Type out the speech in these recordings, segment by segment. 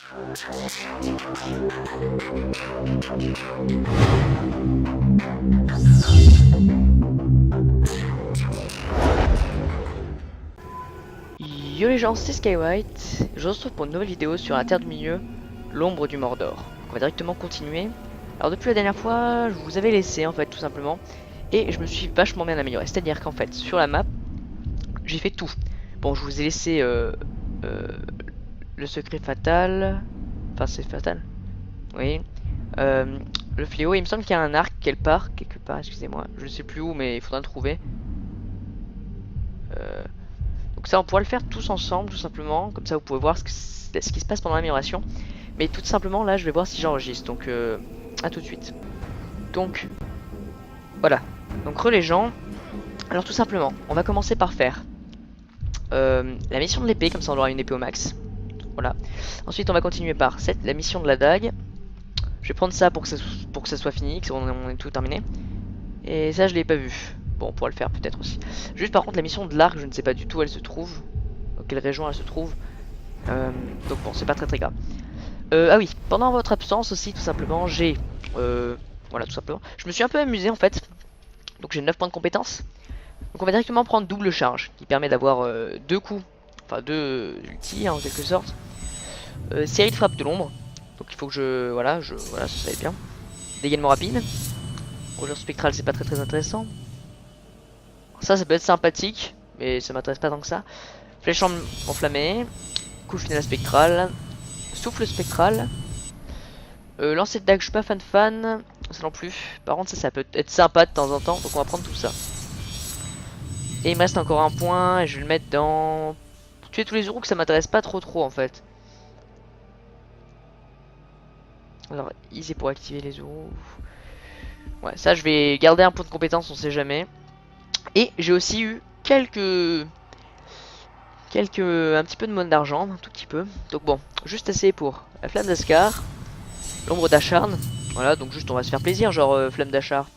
Yo les gens, c'est Skywhite, je vous retrouve pour une nouvelle vidéo sur la Terre du Milieu, l'ombre du Mordor. Donc on va directement continuer. Alors depuis la dernière fois, je vous avais laissé en fait tout simplement, et je me suis vachement bien amélioré. C'est-à-dire qu'en fait, sur la map, j'ai fait tout. Bon, je vous ai laissé le secret fatal, enfin c'est fatal, oui. Le fléau, il me semble qu'il y a un arc quelque part, excusez-moi, je sais plus où, mais il faudra le trouver. Donc ça on pourra le faire tous ensemble tout simplement, comme ça vous pouvez voir ce qui se passe pendant l'amélioration. Mais tout simplement là je vais voir si j'enregistre, donc à tout de suite. Donc voilà, donc les gens. Alors tout simplement, on va commencer par faire la mission de l'épée, comme ça on aura une épée au max. Voilà. Ensuite on va continuer par la mission de la dague. Je vais prendre ça pour que ça soit fini, que on ait tout terminé. Et ça je l'ai pas vu. Bon, on pourra le faire peut-être aussi. Juste par contre la mission de l'arc, je ne sais pas du tout où elle se trouve. Dans quelle région elle se trouve. Donc bon, c'est pas très grave. Ah oui, pendant votre absence aussi, tout simplement, j'ai... voilà, tout simplement. Je me suis un peu amusé en fait. Donc j'ai 9 points de compétence. Donc on va directement prendre double charge, qui permet d'avoir deux coups. Enfin, deux ultis en quelque sorte. Série de frappe de l'ombre. Donc il faut que je... Voilà, ça va être bien. Dégainement rapide. Rougeur spectrale, c'est pas très intéressant. Ça peut être sympathique, mais ça m'intéresse pas tant que ça. Flèche enflammée, coup final spectral, souffle spectral, lancer de dague, je suis pas fan, ça non plus. Par contre ça peut être sympa de temps en temps, donc on va prendre tout ça. Et il me reste encore un point, et je vais le mettre dans... Pour tuer tous les euros que ça m'intéresse pas trop en fait. Alors easy pour activer les euros. Ouais, ça je vais garder un point de compétence, on sait jamais. Et j'ai aussi eu un petit peu de monnaie d'argent, un tout petit peu. Donc bon, juste assez pour la flamme d'Ascar, l'ombre d'Acharn. Voilà, donc juste on va se faire plaisir, genre flamme d'Ascar.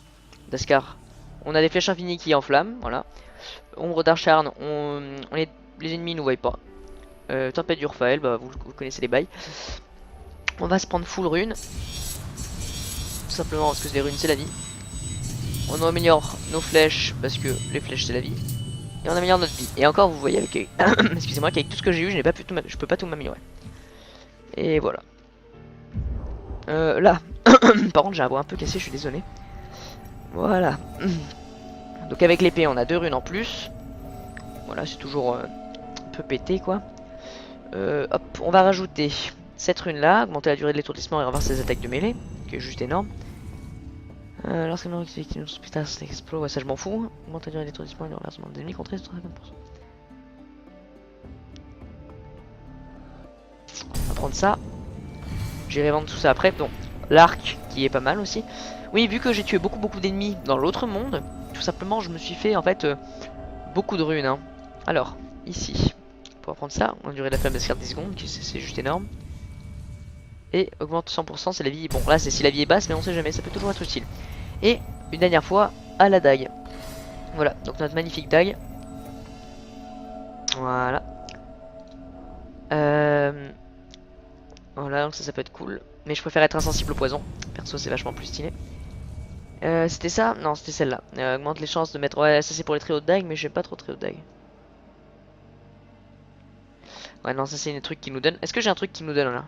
On a des flèches infinies qui enflamment, voilà. Ombre d'Acharn, les ennemis nous voient pas. Tempête d'Urfael, bah vous connaissez les bails. On va se prendre full rune. Tout simplement parce que les runes c'est la vie. On améliore nos flèches parce que les flèches c'est la vie. Et on améliore notre vie. Et encore vous voyez avec excusez-moi qu'avec tout ce que j'ai eu, je peux pas tout m'améliorer. Et voilà. Là. Par contre j'ai un bras un peu cassé, je suis désolé. Voilà. Donc avec l'épée on a 2 runes en plus. Voilà, c'est toujours un peu pété quoi. Hop, on va rajouter cette rune là, augmenter la durée de l'étourdissement et revoir ses attaques de mêlée, qui est juste énorme. Lorsqu'un hospitalier explose, ouais, ça je m'en fous. Augmente la durée d'étourdissement et le renversement des ennemis contre 50%. On va prendre ça. J'irai vendre tout ça après. Donc, l'arc qui est pas mal aussi. Oui, vu que j'ai tué beaucoup d'ennemis dans l'autre monde, tout simplement je me suis fait en fait beaucoup de runes. Hein. Alors, ici, pour prendre ça, on a duré de la flamme d'escarpe 10 secondes, c'est juste énorme. Et augmente 100%, c'est la vie. Bon, là c'est si la vie est basse, mais on sait jamais, ça peut toujours être utile. Et une dernière fois à la dague. Voilà, donc notre magnifique dague. Voilà. Voilà, donc ça peut être cool. Mais je préfère être insensible au poison. Perso, c'est vachement plus stylé. C'était ça? Non, c'était celle-là. Augmente les chances de mettre... Ouais, ça c'est pour les très hautes dagues, mais j'aime pas trop très hautes dagues. Ouais, non, ça c'est un truc qui nous donne... Est-ce que j'ai un truc qui nous donne là?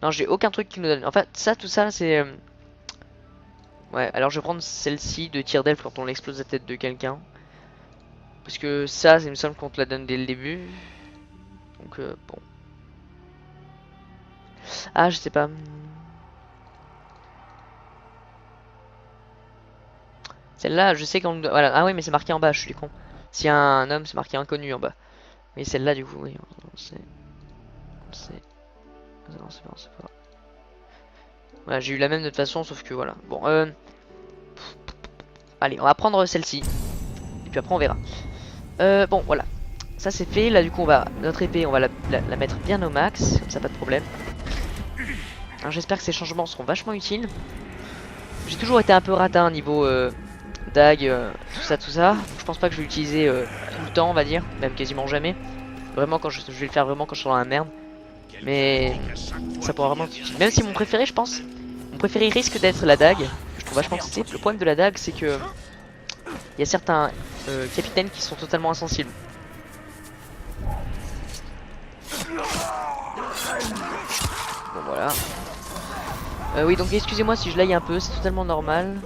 Non, j'ai aucun truc qui nous donne. En fait, ça, tout ça, c'est... Ouais, alors je vais prendre celle-ci de tir d'elfe quand on explose la tête de quelqu'un. Parce que ça, il me semble qu'on te la donne dès le début. Donc, bon. Ah, je sais pas. Celle-là, je sais qu'on... Voilà. Ah oui, mais c'est marqué en bas, je suis con. S'il y a un homme, c'est marqué inconnu en bas. Oui, celle-là, du coup, oui. On sait. Non, c'est pas. Voilà, j'ai eu la même de toute façon, sauf que voilà. Bon, allez, on va prendre celle-ci. Et puis après, on verra. Bon, voilà. Ça, c'est fait. Là, du coup, notre épée, on va la mettre bien au max. Comme ça, pas de problème. Alors, j'espère que ces changements seront vachement utiles. J'ai toujours été un peu ratin niveau dague, tout ça. Donc, je pense pas que je vais l'utiliser tout le temps, on va dire, même quasiment jamais. Vraiment quand je vais le faire vraiment quand je suis dans la merde. Mais ça pourra vraiment être utile. Même si mon préféré, je pense, mon préféré risque d'être la dague. Je trouve vachement stylé. Le problème de la dague, c'est que il y a certains capitaines qui sont totalement insensibles. Bon voilà. Oui donc excusez-moi si je lag un peu, c'est totalement normal.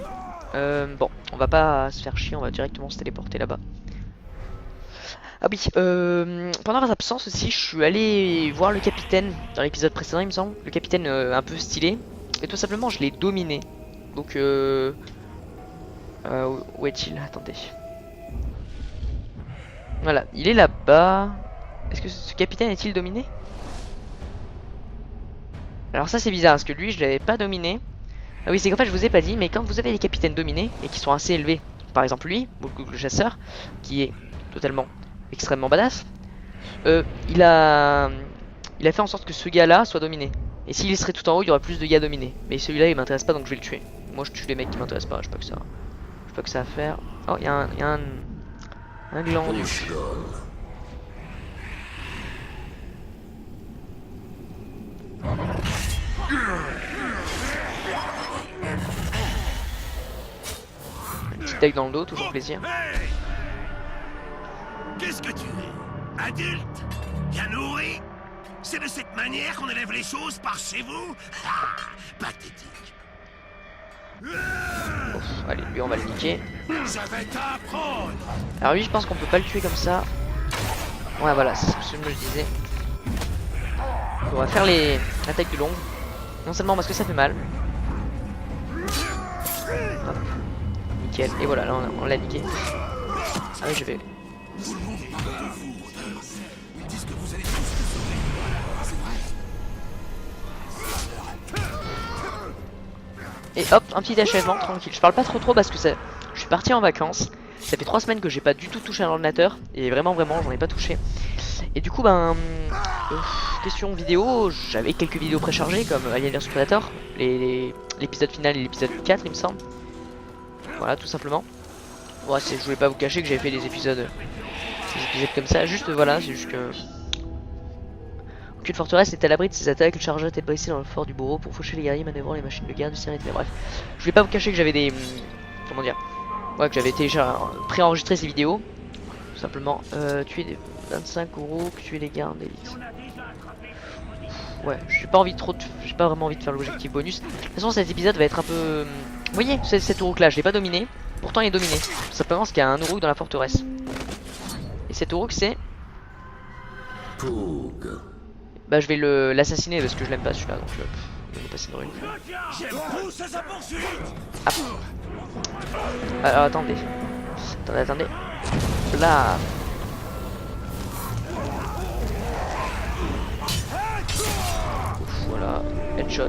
Bon, on va pas se faire chier, on va directement se téléporter là-bas. Ah oui, pendant votre absence aussi, je suis allé voir le capitaine dans l'épisode précédent, il me semble. Le capitaine un peu stylé. Et tout simplement, je l'ai dominé. Donc, où est-il? Attendez. Voilà, il est là-bas. Est-ce que ce capitaine est-il dominé? Alors ça c'est bizarre, parce que lui, je l'avais pas dominé. Ah oui, c'est qu'en fait, je vous ai pas dit, mais quand vous avez les capitaines dominés, et qui sont assez élevés, par exemple lui, le chasseur, qui est totalement extrêmement badass, il a fait en sorte que ce gars-là soit dominé. Et s'il serait tout en haut, il y aurait plus de gars dominés. Mais celui-là, il m'intéresse pas, donc je vais le tuer. Moi, je tue les mecs qui m'intéressent pas. Je sais pas que ça à faire. Oh, il y a un glandu. Une petite dague dans le dos, toujours plaisir. Qu'est-ce que tu es? Adulte? Bien nourri? C'est de cette manière qu'on élève les choses par chez vous? Ah, pathétique. Ouf, allez, lui on va le niquer. Je vais t'apprendre. Alors lui je pense qu'on peut pas le tuer comme ça. Ouais voilà, c'est ce que je me disais. On va faire l'attaque de l'ombre. Non seulement parce que ça fait mal. Hop. Nickel, et voilà, là on l'a niqué. Ah oui je vais... Et hop, un petit achèvement, tranquille. Je parle pas trop parce que ça... je suis parti en vacances. Ça fait 3 semaines que j'ai pas du tout touché à l'ordinateur. Et vraiment, j'en ai pas touché. Et du coup, question vidéo, j'avais quelques vidéos préchargées comme Alien vs Predator, l'épisode final et l'épisode 4, il me semble. Voilà, tout simplement. Ouais, je voulais pas vous cacher que j'avais fait des épisodes comme ça. Juste, voilà, c'est juste que... Aucune forteresse est à l'abri de ses attaques. Le chargeur était blessé dans le fort du bourreau pour faucher les guerriers manœuvrant les machines de guerre du Sérénité. Mais bref, je voulais pas vous cacher que j'avais des... comment dire? Ouais, que j'avais pré-enregistré ces vidéos. Tout simplement. Tuer des 25 euros, tuer les gardes d'élite. Ouais, j'ai pas vraiment envie de faire l'objectif bonus. De toute façon, cet épisode va être un peu... Vous voyez, cet Uruk là, je l'ai pas dominé. Pourtant, il est dominé. Tout simplement parce qu'il y a un Uruk dans la forteresse. Et cet Uruk, c'est... Poug. Bah je vais l'assassiner parce que je l'aime pas celui-là, donc je vais passer une rune. Ah. Alors attendez. Attendez. Là. Ouf, voilà. Headshot.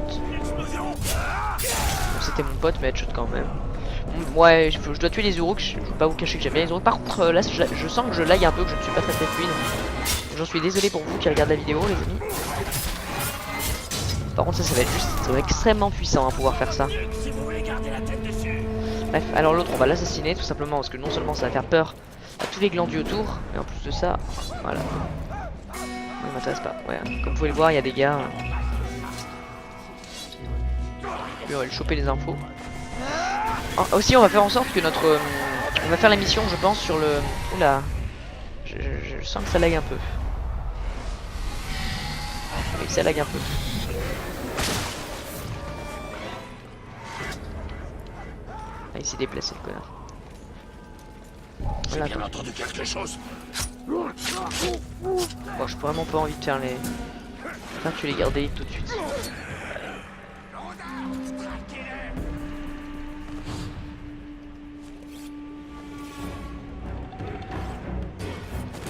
C'était mon pote mais headshot quand même. Ouais, je dois tuer les Uruks, je vais pas vous cacher que j'aime bien les Uruks. Par contre là je sens que je lag un peu, que je ne suis pas très fluide. J'en suis désolé pour vous qui regardez la vidéo les amis. Par contre ça va être extrêmement puissant à pouvoir faire ça. Bref, alors l'autre on va l'assassiner tout simplement parce que non seulement ça va faire peur à tous les glandus autour, mais en plus de ça, voilà. Il m'intéresse pas, ouais, comme vous pouvez le voir il y a des gars. Puis on va lui choper les infos. Aussi on va faire en sorte que notre... on va faire la mission je pense sur le... Oula. Je sens que ça lag un peu. Oui, ça lag un peu. Ah, il s'est déplacé le connard. J'ai bien entendu quelque chose. Bon, j'ai vraiment pas envie de faire les... Enfin, tu les garder tout de suite.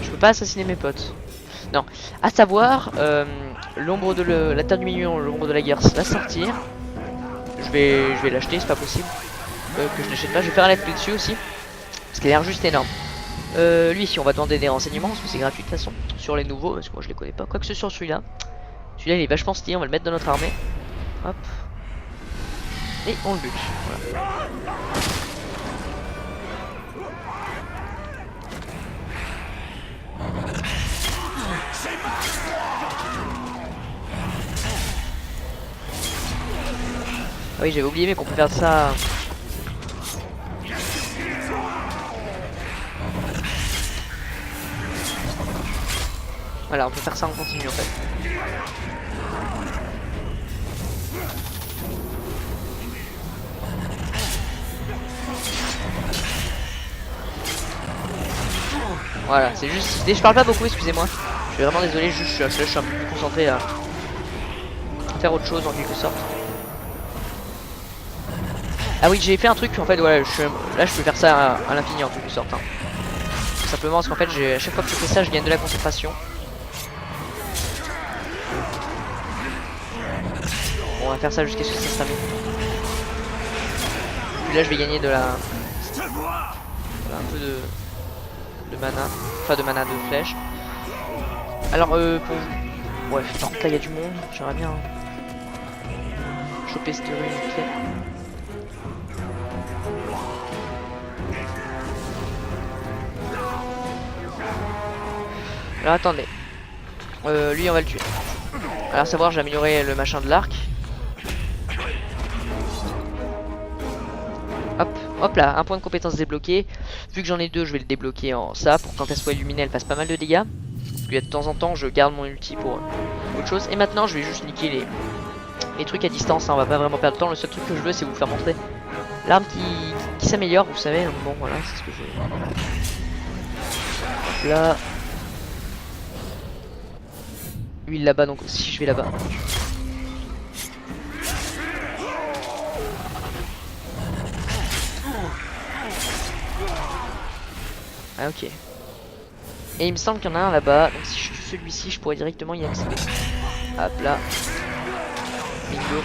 Je peux pas assassiner mes potes. Non. À savoir, l'ombre de la terre du milieu, l'ombre de la guerre va sortir. Je vais l'acheter, c'est pas possible. Que je l'achète pas. Je vais faire un let's play dessus aussi. Parce qu'il a l'air juste énorme. Lui ici on va demander des renseignements parce que c'est gratuit de toute façon. Sur les nouveaux, parce que moi je les connais pas. Quoique ce sur celui-là. Celui-là il est vachement stylé, on va le mettre dans notre armée. Hop. Et on le bute. Voilà. Ah oui, j'avais oublié, mais qu'on peut faire ça. Voilà, on peut faire ça en continu en fait. Voilà, c'est juste. Je parle pas beaucoup, excusez-moi. Je suis vraiment désolé, juste je suis un peu plus concentré à faire autre chose en quelque sorte. Ah oui, j'ai fait un truc en fait, voilà, là je peux faire ça à l'infini en quelque sorte. Hein. Tout simplement parce qu'en fait, à chaque fois que je fais ça, je gagne de la concentration. Bon, on va faire ça jusqu'à ce que ça se termine. Puis là, je vais gagner de la. Voilà, un peu de mana. Enfin, de mana, de flèche. Alors, pour. Ouais, par contre, là, il y a du monde. J'aimerais bien choper cette rune vite fait. Alors attendez, lui on va le tuer. Alors savoir, j'ai amélioré le machin de l'arc. Hop, hop là, un point de compétence débloqué. Vu que j'en ai deux, je vais le débloquer en ça pour quand elle soit illuminée, elle fasse pas mal de dégâts. Parce que de temps en temps, je garde mon ulti pour autre chose. Et maintenant, je vais juste niquer les trucs à distance. Hein, on va pas vraiment perdre de temps. Le seul truc que je veux, c'est vous faire montrer l'arme qui s'améliore. Vous savez, bon voilà, c'est ce que je. Hop là. Lui là-bas, donc si je vais là-bas. Ah ok. Et il me semble qu'il y en a un là-bas, donc si je tue celui-ci, je pourrais directement y accéder. Hop là. Bingo.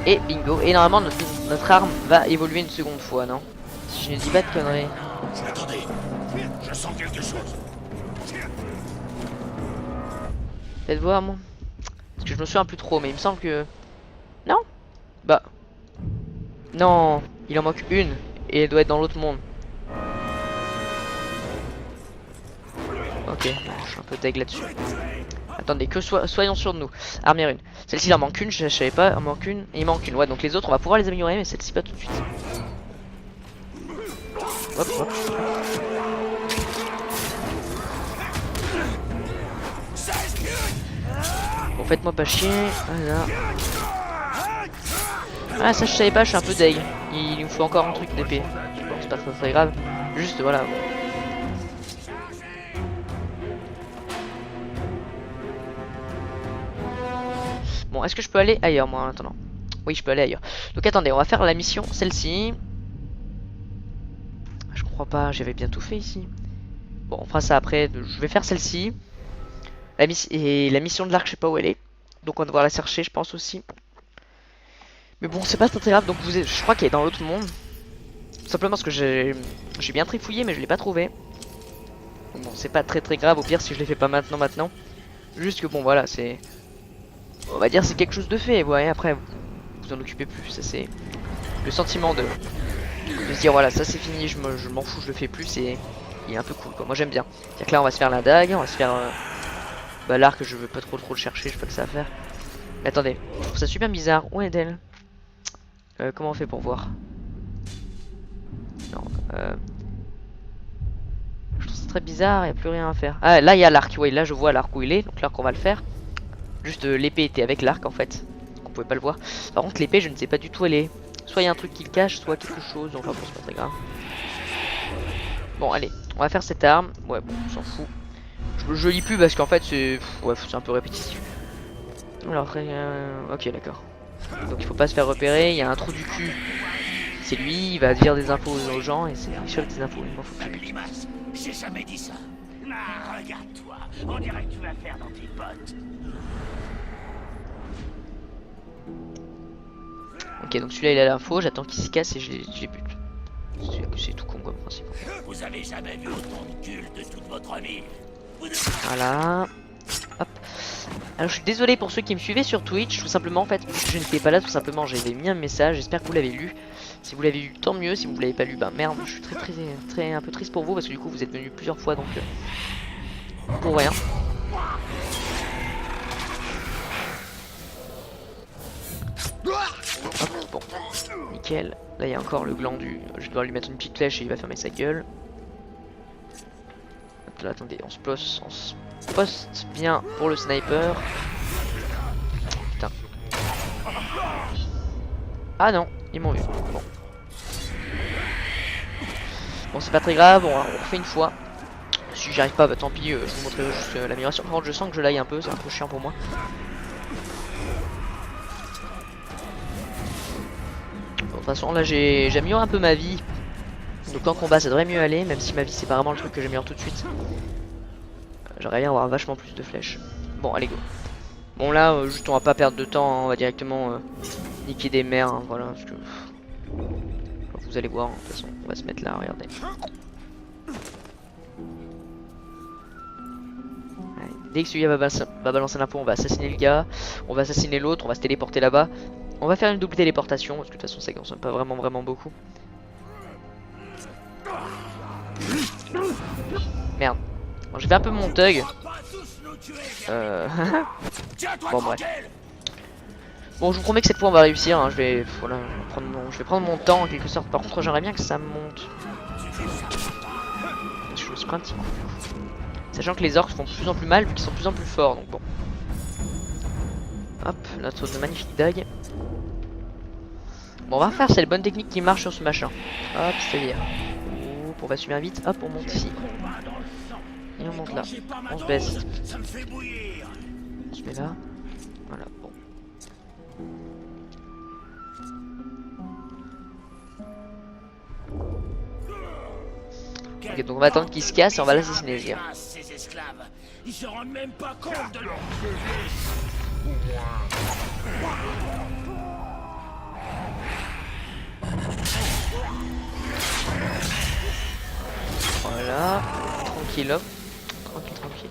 Et bingo. Et normalement notre arme va évoluer une seconde fois, non? Si je ne dis pas de conneries. Attendez, je sens quelque chose. Faites voir moi. Parce que je me souviens plus trop, mais il me semble que. Non? Bah. Non, il en manque une. Et elle doit être dans l'autre monde. Ok, je suis un peu deg là-dessus. Attendez, soyons sûrs de nous. Armure une. Celle-ci il en manque une, je savais pas, il en manque une. Et il manque une. Ouais, donc les autres on va pouvoir les améliorer, mais celle-ci pas tout de suite. Hop, hop. Bon, faites-moi pas chier. Voilà. Ah, ça je savais pas, je suis un peu deg. Il nous faut encore un truc d'épée. Bon, c'est pas très grave. Juste voilà. Bon, est-ce que je peux aller ailleurs moi en attendant? Oui, je peux aller ailleurs. Donc attendez, on va faire la mission, celle-ci. Je comprends pas, j'avais bien tout fait ici. Bon, on fera ça après. Je vais faire celle-ci. Et la mission de l'arc, je sais pas où elle est. Donc on va devoir la chercher, je pense aussi. Mais bon, c'est pas très grave. Donc je crois qu'elle est dans l'autre monde. Tout simplement parce que j'ai bien trifouillé, mais je l'ai pas trouvé. Donc bon, c'est pas très grave. Au pire, si je l'ai fait pas maintenant. Juste que bon, voilà, c'est. On va dire c'est quelque chose de fait. Vous voyez, après, vous en occupez plus. Ça, c'est le sentiment de se dire voilà, ça c'est fini, je m'en fous, je le fais plus. Et il est un peu cool, quoi. Moi, j'aime bien. C'est-à-dire que là, on va se faire la dague, on va se faire. Bah, l'arc, je veux pas trop le chercher, je sais pas que ça à faire. Mais attendez, je trouve ça super bizarre. Où est elle? Comment on fait pour voir? Non, je trouve ça très bizarre, il n'y a plus rien à faire. Ah, là il y a l'arc, oui, là je vois l'arc où il est, donc l'arc on va le faire. Juste l'épée était avec l'arc en fait, donc on pouvait pas le voir. Par contre l'épée je ne sais pas du tout où elle est. Soit il y a un truc qui le cache, soit quelque chose, enfin bon c'est pas très grave. Bon allez, on va faire cette arme, ouais bon on s'en fout. Je lis plus parce qu'en fait c'est ouais, un peu répétitif. Alors ok d'accord. Donc il faut pas se faire repérer, il y a un trou du cul. C'est lui, il va dire des infos aux gens et c'est lui sur des infos, il m'en fout plus. J'ai jamais dit ça. Ah, regarde-toi, on dirait que tu vas faire dans tes potes. Ok, donc celui-là il a l'info, j'attends qu'il se casse et je les bute. C'est tout con comme principe. Vous avez jamais vu autant de gueules de toute votre vie. Voilà. Hop. Alors je suis désolé pour ceux qui me suivaient sur Twitch, tout simplement en fait, je n'étais pas là, tout simplement j'avais mis un message, j'espère que vous l'avez lu. Si vous l'avez lu, tant mieux, si vous l'avez pas lu, bah merde, je suis très un peu triste pour vous parce que du coup vous êtes venus plusieurs fois donc pour rien. Hop, bon, nickel. Là il y a encore le glandu, je dois lui mettre une petite flèche et il va fermer sa gueule. Hop là, attendez, on se poste bien pour le sniper. Putain. Ah non, ils m'ont vu. Bon. Bon, c'est pas très grave, on refait une fois. Si j'y arrive pas, bah tant pis, je vous montrerai juste l'amélioration. Par contre, je sens que je lag un peu, c'est un peu chiant pour moi. Bon, de toute façon, là j'améliore un peu ma vie. Donc en combat, ça devrait mieux aller, même si ma vie c'est pas vraiment le truc que j'améliore tout de suite. J'aimerais bien avoir vachement plus de flèches. Bon, allez, go. Bon, là, juste on va pas perdre de temps, hein, on va directement niquer des mers, hein, voilà, parce que vous allez voir, de toute façon, on va se mettre là, regardez. Allez, dès que celui-là va balancer l'info, on va assassiner le gars, on va assassiner l'autre, on va se téléporter là-bas. On va faire une double téléportation, parce que de toute façon ça consomme pas vraiment beaucoup. Merde. Bon, j'ai fait un peu mon thug. Bon, bref. Bon, je vous promets que cette fois on va réussir, hein. Je vais prendre mon temps en quelque sorte. Par contre, j'aimerais bien que ça monte. Je me suis pris un petit coup. Sachant que les orques font de plus en plus mal, vu qu'ils sont de plus en plus forts, donc bon. Hop, notre magnifique dague. Bon, on va faire, c'est la bonne technique qui marche sur ce machin. Hop, c'est-à-dire. On va super vite, hop, on monte ici. Et on monte là. On se baisse. On se met là. Voilà, bon. Ok, donc on va attendre qu'il se casse et on va l'assassiner, les gars. Ils se rendent même pas compte de leur... Voilà, tranquille, hop. Tranquille.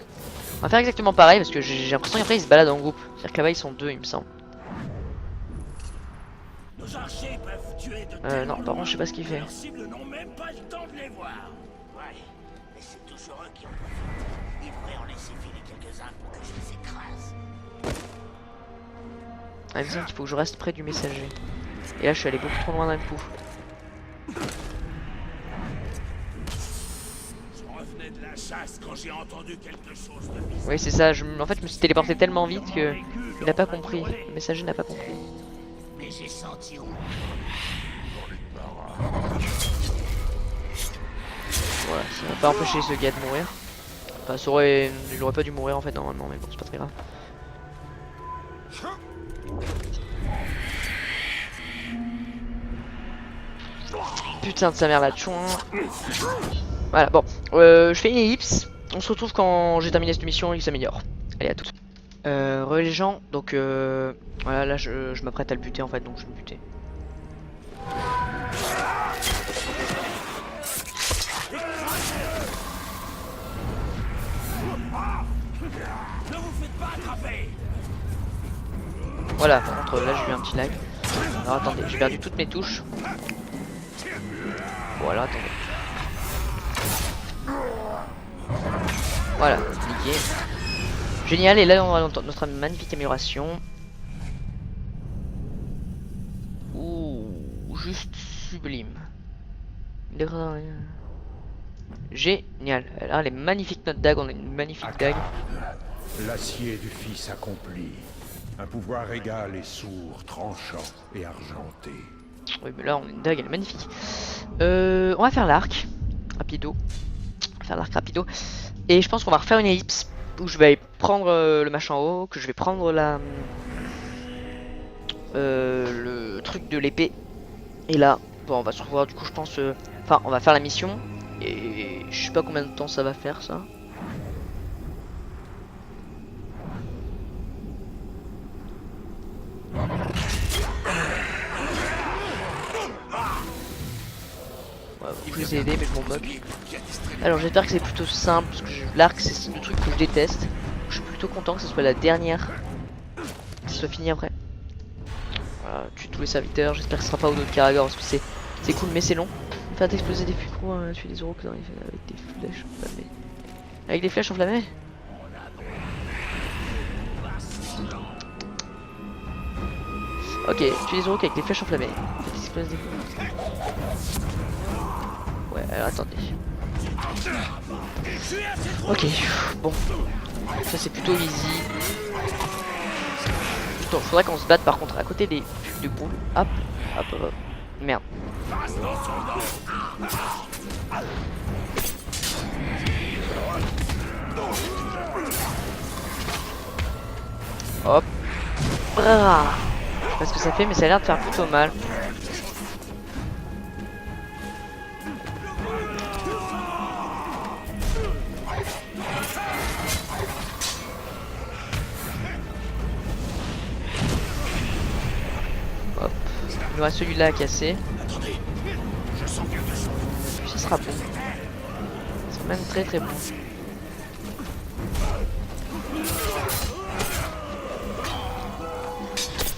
On va faire exactement pareil parce que j'ai l'impression qu'après ils se baladent en groupe. C'est-à-dire que là-bas ils sont deux, il me semble. Non, par contre, je sais pas ce qu'il fait. Leurs cibles n'ont même pas le temps de les voir. Ouais, mais c'est toujours eux qui en profitent. Ils devraient en laisser filer quelques-uns pour que je les écrase. Ah, il me semble qu'il faut que je reste près du messager. Et là, je suis allé beaucoup trop loin d'un coup. De la chasse quand j'ai entendu quelque chose de bizarre. Oui, c'est ça. En fait, je me suis téléporté tellement vite que il n'a pas compris. Le messager n'a pas compris. Mais j'ai senti où. Voilà, ça va pas empêcher ce gars de mourir. Enfin, ça aurait... il aurait pas dû mourir en fait normalement, mais bon, c'est pas très grave. Putain de sa mère là, chouin. Voilà, bon, je fais une ellipse. On se retrouve quand j'ai terminé cette mission et qu'il s'améliore. Allez, à tout. Les gens, donc voilà, là je m'apprête à le buter en fait, donc je vais le buter. Ne vous faites pas attraper. Voilà, par contre là j'ai eu un petit lag. Alors attendez, j'ai perdu toutes mes touches. Voilà, attendez. Voilà, nickel. Génial, et là on a notre magnifique amélioration. Ouh, juste sublime. Génial. Là, elle est magnifique notre dague, on a une magnifique dague. L'acier du Fils accompli. Un pouvoir égal et sourd, tranchant et argenté. Oui, mais là on a une dague, elle est magnifique. On va faire l'arc. Rapido. On va faire l'arc rapido. Et je pense qu'on va refaire une ellipse où je vais prendre le machin en haut, que je vais prendre le truc de l'épée. Et là, bon, on va se revoir du coup, je pense. Enfin, on va faire la mission. Et je sais pas combien de temps ça va faire ça. Ouais, je les ai aidés, mais je m'en moque. Alors j'espère que c'est plutôt simple, parce que l'arc c'est le truc que je déteste. Je suis plutôt content que ce soit la dernière, que ce soit fini après. Voilà, tue tous les serviteurs, j'espère que ce sera pas au dos de Karagor, parce que c'est cool mais c'est long. Faire exploser des fucros, tuer des oraux avec des flèches enflammées. Avec des flèches enflammées? Ok, tu les roques avec les flèches enflammées. Explose des... Ouais, alors attendez. Ok, bon. Ça c'est plutôt easy. Putain, faudrait qu'on se batte par contre à côté des de boules. Hop, hop, hop, hop. Merde. Hop. Ah. Je sais pas ce que ça fait, mais ça a l'air de faire plutôt mal. Hop. Il nous reste celui-là à casser. Attendez, je sens quelque chose. Puis ça sera bon. Ça sera même très très bon.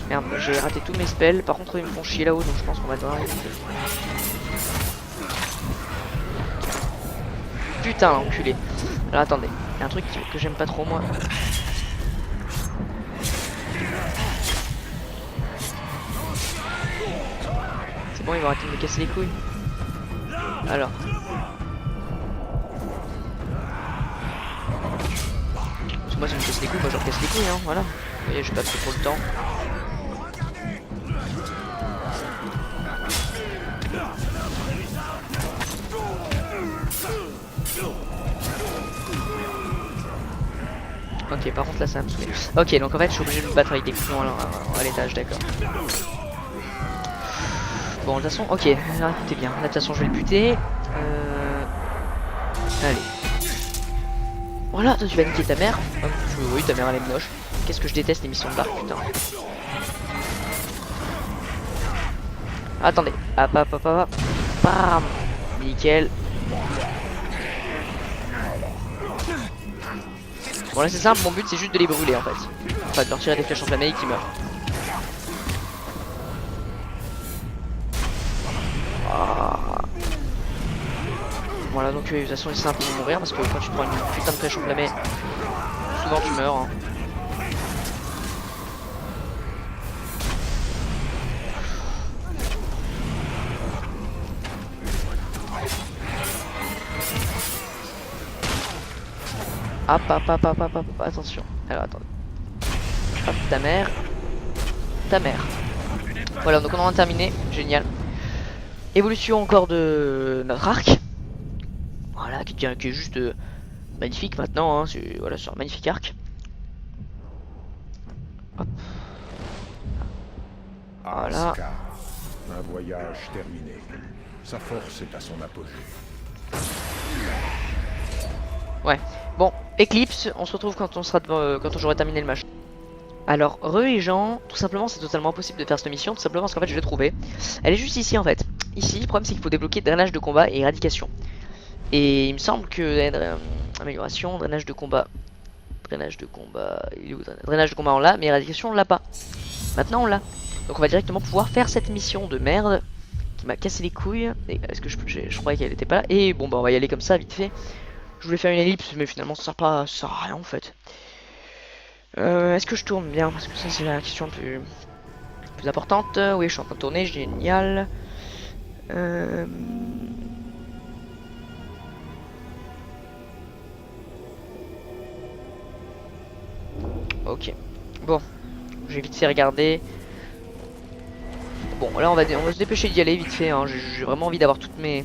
Merde, j'ai raté tous mes spells. Par contre, ils me font chier là-haut, donc je pense qu'on va devoir aller. Putain, l'enculé. Alors attendez, il y a un truc que j'aime pas trop moi. C'est bon, ils vont arrêter de me casser les couilles. Alors. Parce que moi, ça me casse les couilles, moi je leur casse les couilles, hein, voilà. Vous voyez, j'ai pas trop le temps. Ok, par contre là ça va me saouler. Ok, donc en fait je suis obligé de me battre avec des couillons à l'étage, d'accord. Bon, de toute façon, ok, là écoutez bien. Là de toute façon je vais le buter. Allez. Voilà, toi tu vas niquer ta mère. Oui, ta mère elle est moche. Qu'est-ce que je déteste les missions de barre, putain. Attendez. Hop, hop, hop, hop. Bam. Nickel. Bon là c'est simple, mon but c'est juste de les brûler en fait. Enfin de leur tirer des flèches enflammées et qu'ils meurent. Ah. Voilà donc de toute façon c'est simple de mourir parce que quand tu prends une putain de flèche enflammée, souvent tu meurs. Hein. Hop, hop, hop, hop, hop, hop, attention. Alors, attendez. Hop, ta mère. Ta mère. Voilà, donc on en a terminé. Génial. Évolution encore de notre arc. Voilà, qui est juste magnifique maintenant. Hein. Voilà, sur un magnifique arc. Hop. Voilà. Asgard, un voyage terminé. Sa force est à son apogée. Ouais. Bon, Eclipse, on se retrouve quand on sera quand j'aurai terminé le match. Alors, et Jean, tout simplement, c'est totalement impossible de faire cette mission, tout simplement parce qu'en fait, je l'ai trouvée. Elle est juste ici en fait. Ici, le problème c'est qu'il faut débloquer drainage de combat et éradication. Et il me semble que amélioration, drainage de combat, il est où, drainage de combat on l'a, mais éradication on l'a pas. Maintenant on l'a. Donc on va directement pouvoir faire cette mission de merde qui m'a cassé les couilles. Est-ce que je croyais qu'elle était pas là. Et bon bah on va y aller comme ça vite fait. Je voulais faire une ellipse mais finalement ça sert à rien en fait. Est-ce que je tourne bien? Parce que ça c'est la question plus importante. Oui je suis en train de tourner, génial. Ok. Bon, j'ai vite fait regarder. Bon là on va se dépêcher d'y aller vite fait. Hein. J'ai vraiment envie d'avoir toutes mes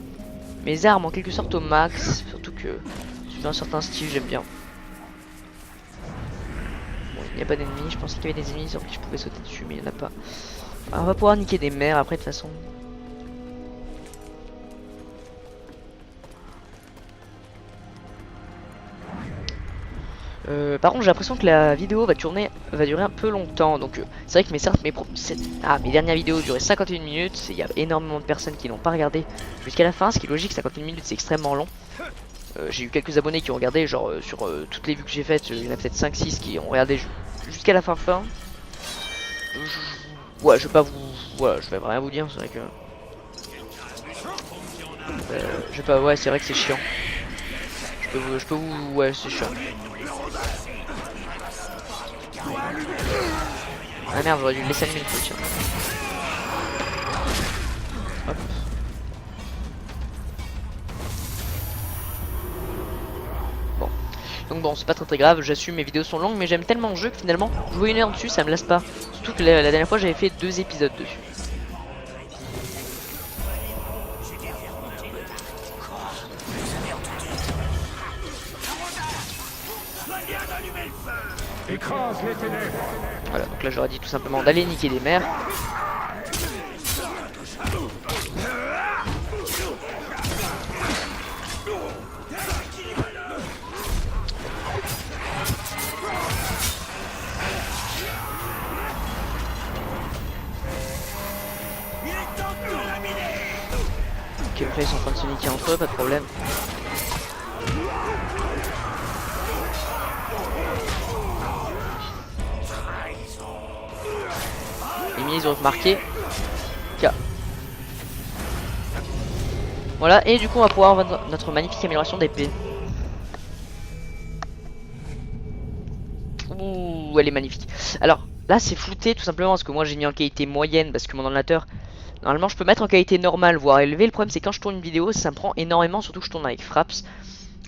armes en quelque sorte au max. Surtout que suivant un certain style j'aime bien. Bon il n'y a pas d'ennemis. Je pensais qu'il y avait des ennemis sur qui je pouvais sauter dessus mais il n'y en a pas. Alors, on va pouvoir niquer des mers après de toute façon. Par contre j'ai l'impression que la vidéo va durer un peu longtemps. Donc c'est vrai que mes dernières vidéos duraient 51 minutes. Il y a énormément de personnes qui n'ont pas regardé jusqu'à la fin. Ce qui est logique, 51 minutes c'est extrêmement long. J'ai eu quelques abonnés qui ont regardé, genre sur toutes les vues que j'ai faites, il y en a peut-être 5-6 qui ont regardé jusqu'à la fin. Ouais, je vais pas vous... Voilà, je vais rien vous dire, c'est vrai que... je vais pas... Ouais, c'est vrai que c'est chiant. Je peux vous... Ouais, c'est chiant. Ah merde, j'aurais dû le laisser allumer le truc. Tiens. Hop. Bon. Donc bon, c'est pas très grave, j'assume, mes vidéos sont longues, mais j'aime tellement le jeu que finalement, jouer 1 heure dessus, ça me lasse pas. Surtout que la dernière fois, j'avais fait 2 épisodes dessus. Écrase les ténèbres. Voilà, donc là j'aurais dit tout simplement d'aller niquer des mers. Ok, donc là ils sont en train de se niquer entre eux, pas de problème. Ils ont remarqué. Voilà, et du coup on va pouvoir avoir notre magnifique amélioration d'épée. Ouh, elle est magnifique. Alors là c'est flouté tout simplement parce que moi j'ai mis en qualité moyenne parce que mon ordinateur, normalement je peux mettre en qualité normale voire élevée. Le problème c'est quand je tourne une vidéo ça me prend énormément, surtout que je tourne avec Fraps.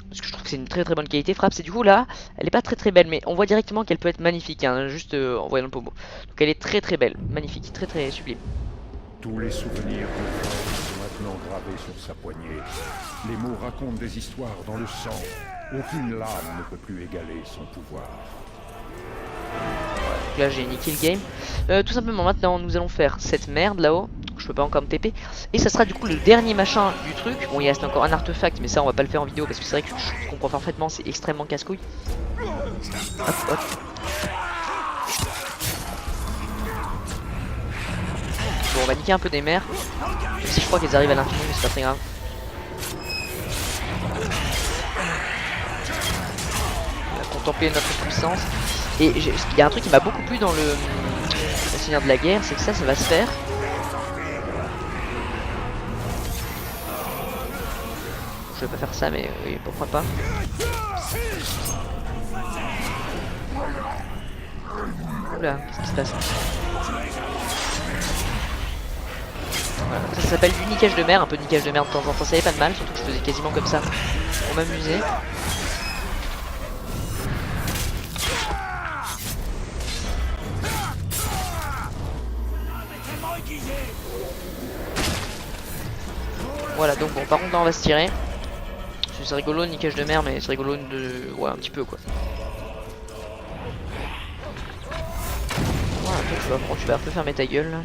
Parce que je trouve que c'est une très bonne qualité Fraps. Et du coup là elle est pas très belle, mais on voit directement qu'elle peut être magnifique hein, juste en voyant le pommeau. Donc elle est très belle, magnifique, très sublime. Tous les souvenirs de Floyd sont maintenant gravés sur sa poignée. Les mots racontent des histoires dans le sang. Aucune lame ne peut plus égaler son pouvoir. Donc là j'ai niqué le game. Tout simplement maintenant nous allons faire cette merde là-haut. Je peux pas encore me TP. Et ça sera du coup le dernier machin du truc. Bon il reste encore un artefact mais ça on va pas le faire en vidéo parce que c'est vrai que je comprends parfaitement, c'est extrêmement casse-couille. Hop. Bon on va niquer un peu des mers. Même si je crois qu'elles arrivent à l'infini mais c'est pas très grave. On va contempler notre puissance. Et il y a un truc qui m'a beaucoup plu dans le Seigneur de la Guerre, c'est que ça va se faire. Je vais pas faire ça mais oui, pourquoi pas. Oula, qu'est-ce qui se passe? Voilà, ça s'appelle du niquage de mer, un peu de niquage de mer de temps en temps, ça avait pas de mal, surtout que je faisais quasiment comme ça pour m'amuser. Voilà, donc bon, par contre là on va se tirer. C'est rigolo, niquage de mer, mais c'est rigolo de... ouais, un petit peu quoi. Voilà, toi, tu vas un peu fermer ta gueule là.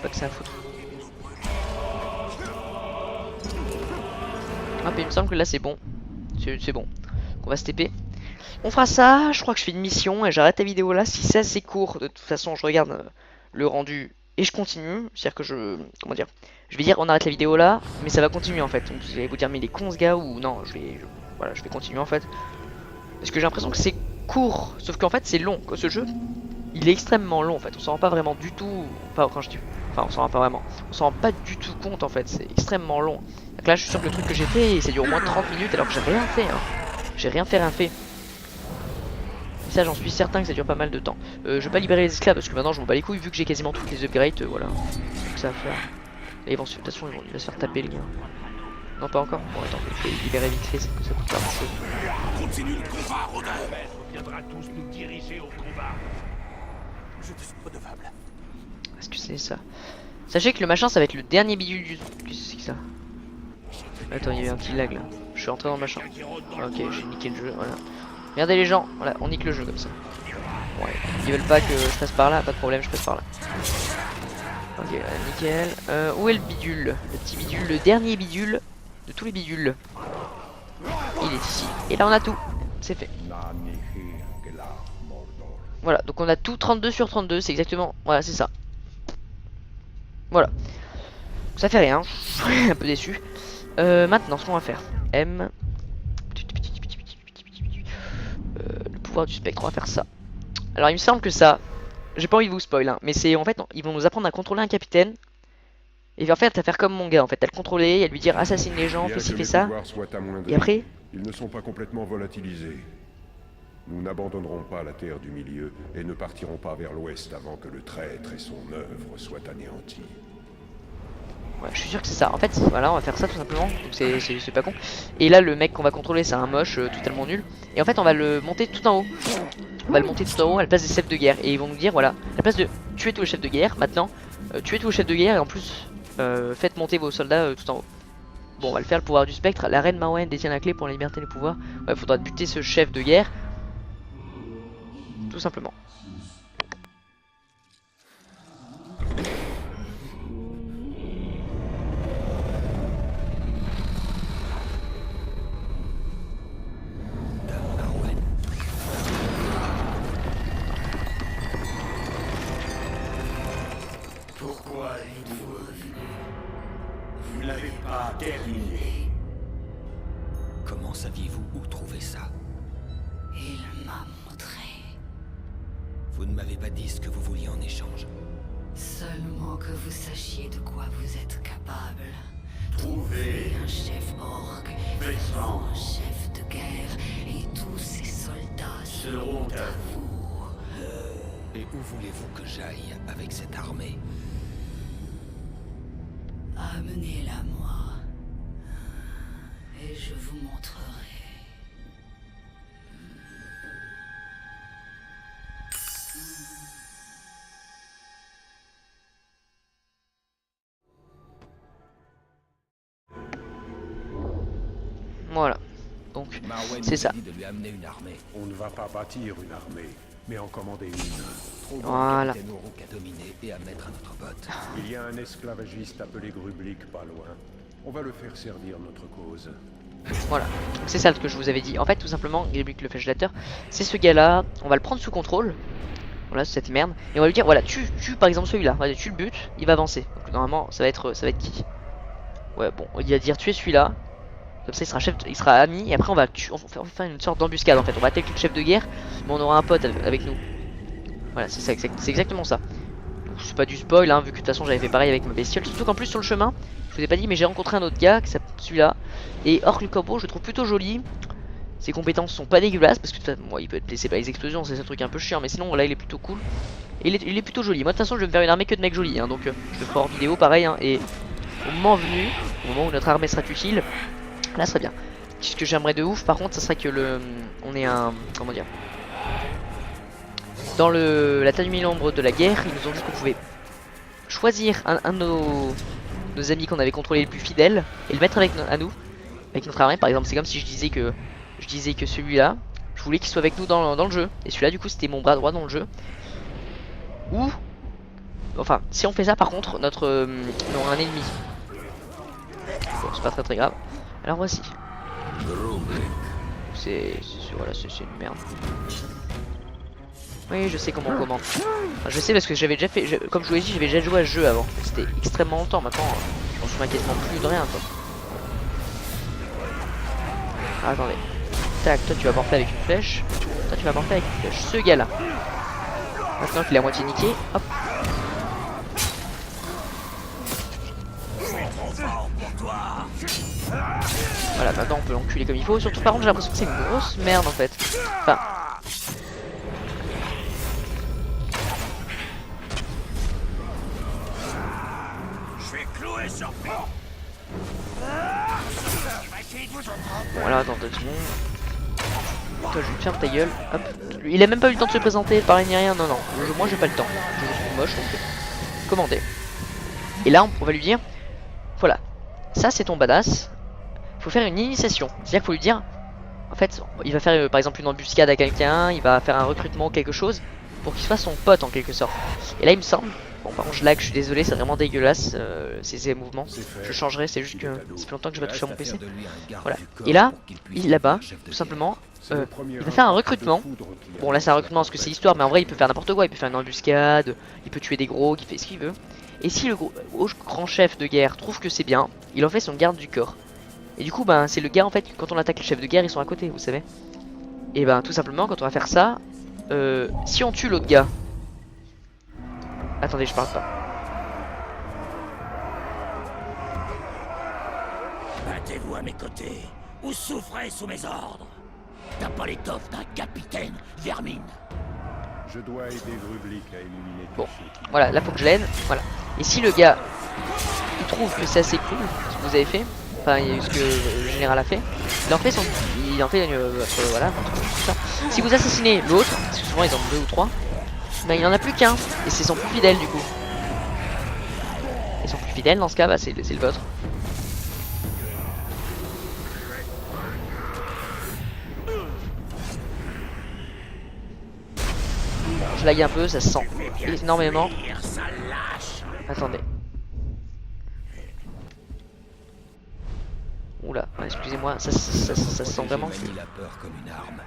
Pas que ça à foutre. Ah, mais il me semble que là c'est bon. C'est bon. On va se TP. On fera ça, je crois que je fais une mission et j'arrête la vidéo là. Si c'est assez court, de toute façon je regarde le rendu et je continue. C'est-à-dire que je... comment dire, je vais dire on arrête la vidéo là, mais ça va continuer en fait. Donc vous allez vous dire mais il est con ce gars ou non, voilà, je vais continuer en fait. Parce que j'ai l'impression que c'est court, sauf qu'en fait c'est long. Ce jeu, il est extrêmement long en fait. On s'en rend pas vraiment du tout... Enfin quand je dis... Enfin on s'en rend pas vraiment. On s'en rend pas du tout compte en fait, c'est extrêmement long. Donc là je suis sûr que le truc que j'ai fait, ça dure au moins 30 minutes alors que j'ai rien fait. Hein. J'ai rien fait. Et ça j'en suis certain que ça dure pas mal de temps. Je vais pas libérer les esclaves parce que maintenant je m'en bats les couilles vu que j'ai quasiment toutes les upgrades, voilà. Donc ça va faire. Et bon, de toute façon il va se faire taper le gars. Non pas encore. Bon attends, je vais libérer vite fait, c'est que ça coûte pas grand chose. Continue le combat, Rodin. On viendra tous nous diriger au combat. Je te suis redevable. Est-ce que c'est ça? Sachez que le machin ça va être le dernier bidule du... Qu'est-ce que c'est que ça? Attends, il y a eu un petit lag là. Je suis rentré dans le machin. Ok, j'ai niqué le jeu, voilà. Regardez les gens, voilà, on nique le jeu comme ça. Ouais, ils veulent pas que je passe par là, pas de problème, je passe par là. Ok, nickel. Où est le bidule? Le petit bidule, le dernier bidule de tous les bidules. Il est ici. Et là on a tout. C'est fait. Voilà, donc on a tout 32 sur 32, c'est exactement... Voilà, c'est ça. Voilà. Ça fait rien, je suis un peu déçu. Maintenant, ce qu'on va faire. M. Le pouvoir du spectre, on va faire ça. Alors il me semble que ça... J'ai pas envie de vous spoil, hein, mais c'est en fait, ils vont nous apprendre à contrôler un capitaine. Et en fait, à faire comme mon gars, en fait, à le contrôler, et à lui dire assassine les gens, fais ci, fais ça. Et après... Ils ne sont pas complètement volatilisés. Nous n'abandonnerons pas la terre du milieu et ne partirons pas vers l'ouest avant que le traître et son œuvre soient anéantis. Ouais, je suis sûr que c'est ça. En fait, voilà, on va faire ça tout simplement. Donc c'est pas con. Et là, le mec qu'on va contrôler, c'est un moche totalement nul. Et en fait, on va le monter tout en haut. On va le monter tout en haut à la place des chefs de guerre. Et ils vont nous dire, voilà, à la place de tuer tous les chefs de guerre, maintenant, tuez tous les chefs de guerre et en plus, faites monter vos soldats tout en haut. Bon, on va le faire, le pouvoir du spectre. La reine Marwen détient la clé pour la liberté et le pouvoir. Ouais, faudra buter ce chef de guerre. Tout simplement. Pourquoi êtes-vous revenu? Vous n'avez pas terminé. Comment saviez-vous où trouver ça? Il m'a montré. Vous ne m'avez pas dit ce que vous vouliez en échange. Seulement que vous sachiez de quoi vous êtes capable. Trouvez Un chef orc, Vêtements un chef de guerre, et tous ses soldats seront à vous. Et où voulez-vous que j'aille avec cette armée? Amenez-la moi, et je vous montrerai. Voilà. Donc, Marwen c'est nous a ça. dit de lui amener une armée. On ne va pas bâtir une armée, mais en commander une. Trouvons Voilà. le capitaine Uruk à dominer et à mettre à notre botte. Il y a un esclavagiste appelé Grublik pas loin. On va le faire servir notre cause. Voilà, c'est ça ce que je vous avais dit. En fait, tout simplement, Grublik le flagellateur, c'est ce gars-là. On va le prendre sous contrôle. Voilà, cette merde. Et on va lui dire, voilà, tue par exemple celui-là. Vas-y, tu le butes, il va avancer. Donc normalement, ça va être qui? Ouais, bon, il va dire tuer celui-là. Comme ça, il sera chef, il sera ami. Et après, on va faire une sorte d'embuscade en fait. On va attaquer le chef de guerre, mais on aura un pote avec nous. Voilà, c'est ça, c'est exactement ça. Donc c'est pas du spoil, hein, vu que de toute façon j'avais fait pareil avec ma bestiole. Surtout qu'en plus sur le chemin, je vous ai pas dit, mais j'ai rencontré un autre gars, qui s'appelle celui-là. Et Orc le corbeau, je le trouve plutôt joli. Ses compétences sont pas dégueulasses, parce que moi il peut être blessé par les explosions, c'est un truc un peu chiant. Mais sinon là il est plutôt cool. Et il est plutôt joli. Moi de toute façon je vais me faire une armée que de mecs jolis, hein, donc je le ferai hors vidéo pareil. Hein, et au moment venu, au moment où notre armée sera utile, là ça serait bien. Ce que j'aimerais de ouf par contre, ça serait que on ait un, comment dire, dans la table du ombre de la guerre, ils nous ont dit qu'on pouvait choisir un de nos amis qu'on avait contrôlé les plus fidèles et le mettre à nous, avec notre armée. Par exemple, c'est comme si je disais que celui-là, je voulais qu'il soit avec nous dans le jeu, et celui-là du coup c'était mon bras droit dans le jeu. Ou, enfin, si on fait ça par contre, on aura un ennemi. Bon, c'est pas très grave. Alors voici. Voilà, c'est une merde. Oui, je sais comment on commente. Enfin, je sais parce que j'avais déjà fait, comme je vous l'ai dit, j'avais déjà joué à ce jeu avant. C'était extrêmement longtemps. Maintenant, je m'en souviens quasiment plus de rien, quoi. Ah, attendez. Tac, toi tu vas morfler avec une flèche. Toi tu vas morfler avec une flèche. Ce gars-là. Maintenant qu'il est à moitié niqué, hop. Voilà, maintenant on peut l'enculer comme il faut. Surtout par contre j'ai l'impression que c'est une grosse merde en fait. Enfin. Je vais clouer sur moi. Bon alors attends 2 secondes. Toi je lui ferme ta gueule. Hop. Il a même pas eu le temps de se présenter, pareil ni rien. Non non. Moi j'ai pas le temps. Je le trouve moche donc. Commander. Et là on va lui dire. Voilà. Ça c'est ton badass. Faut faire une initiation. C'est-à-dire qu'il faut lui dire. En fait, il va faire par exemple une embuscade à quelqu'un, il va faire un recrutement ou quelque chose pour qu'il soit son pote en quelque sorte. Et là il me semble, bon par contre je lag, je suis désolé, c'est vraiment dégueulasse ces mouvements. Je changerai, c'est juste que ça fait longtemps que je vais toucher à mon PC. Voilà. Et là, là-bas, tout simplement, il va faire un recrutement. Bon là c'est un recrutement parce que c'est l'histoire, mais en vrai il peut faire n'importe quoi, il peut faire une embuscade, il peut tuer des gros, il fait ce qu'il veut. Et si le grand chef de guerre trouve que c'est bien, il en fait son garde du corps. Et du coup, ben, c'est le gars en fait, quand on attaque le chef de guerre, ils sont à côté, vous savez. Et ben, tout simplement, quand on va faire ça, si on tue l'autre gars. Attendez, je parle pas. Battez-vous à mes côtés, ou souffrez sous mes ordres. T'as pas l'étoffe d'un capitaine, vermine. Je dois aider Grublik à éliminer Bon, tous ceux qui... voilà, là faut que je l'aide. Voilà. Et si le gars il trouve que c'est assez cool ce que vous avez fait, enfin ce que le général a fait, il en fait voilà, tout ça. Si vous assassinez l'autre, parce que souvent ils en ont 2 ou 3, ben il en a plus qu'un et c'est son plus fidèle du coup. Et son plus fidèle dans ce cas, bah, c'est le vôtre. Je lag un peu, ça se sent énormément. Attendez. Oula, excusez-moi, ça se sent vraiment. Manie la peur comme une arme.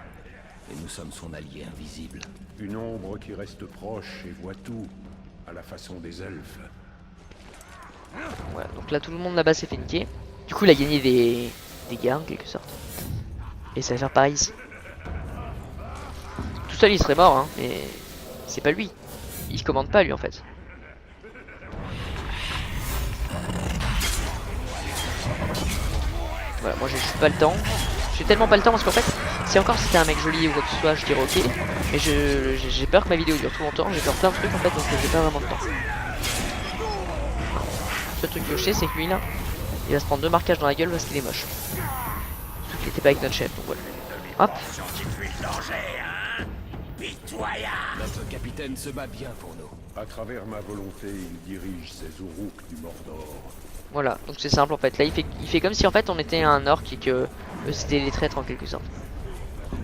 Et nous sommes son allié invisible. Une ombre qui reste proche et voit tout, à la façon des elfes. Voilà, donc là tout le monde là-bas s'est fait niquer. Du coup il a gagné des gains en quelque sorte. Et ça va faire pareil ici. Tout seul il serait mort hein, mais c'est pas lui. Il se commande pas lui en fait. Voilà, moi j'ai juste pas le temps. J'ai tellement pas le temps parce qu'en fait, si encore c'était un mec joli ou quoi que ce soit, je dirais ok. Mais j'ai peur que ma vidéo dure trop longtemps, j'ai peur plein de trucs en fait, donc j'ai pas vraiment de temps. Le seul truc que je sais, c'est que lui là, il va se prendre 2 marquages dans la gueule parce qu'il est moche. Surtout qu'il était pas avec notre chef, donc voilà. Hop. Notre capitaine se bat bien pour nous. À travers ma volonté, il dirige ses Uruk du Mordor. Voilà, donc c'est simple en fait. Là il fait comme si en fait on était un orc et que c'était les traîtres en quelque sorte.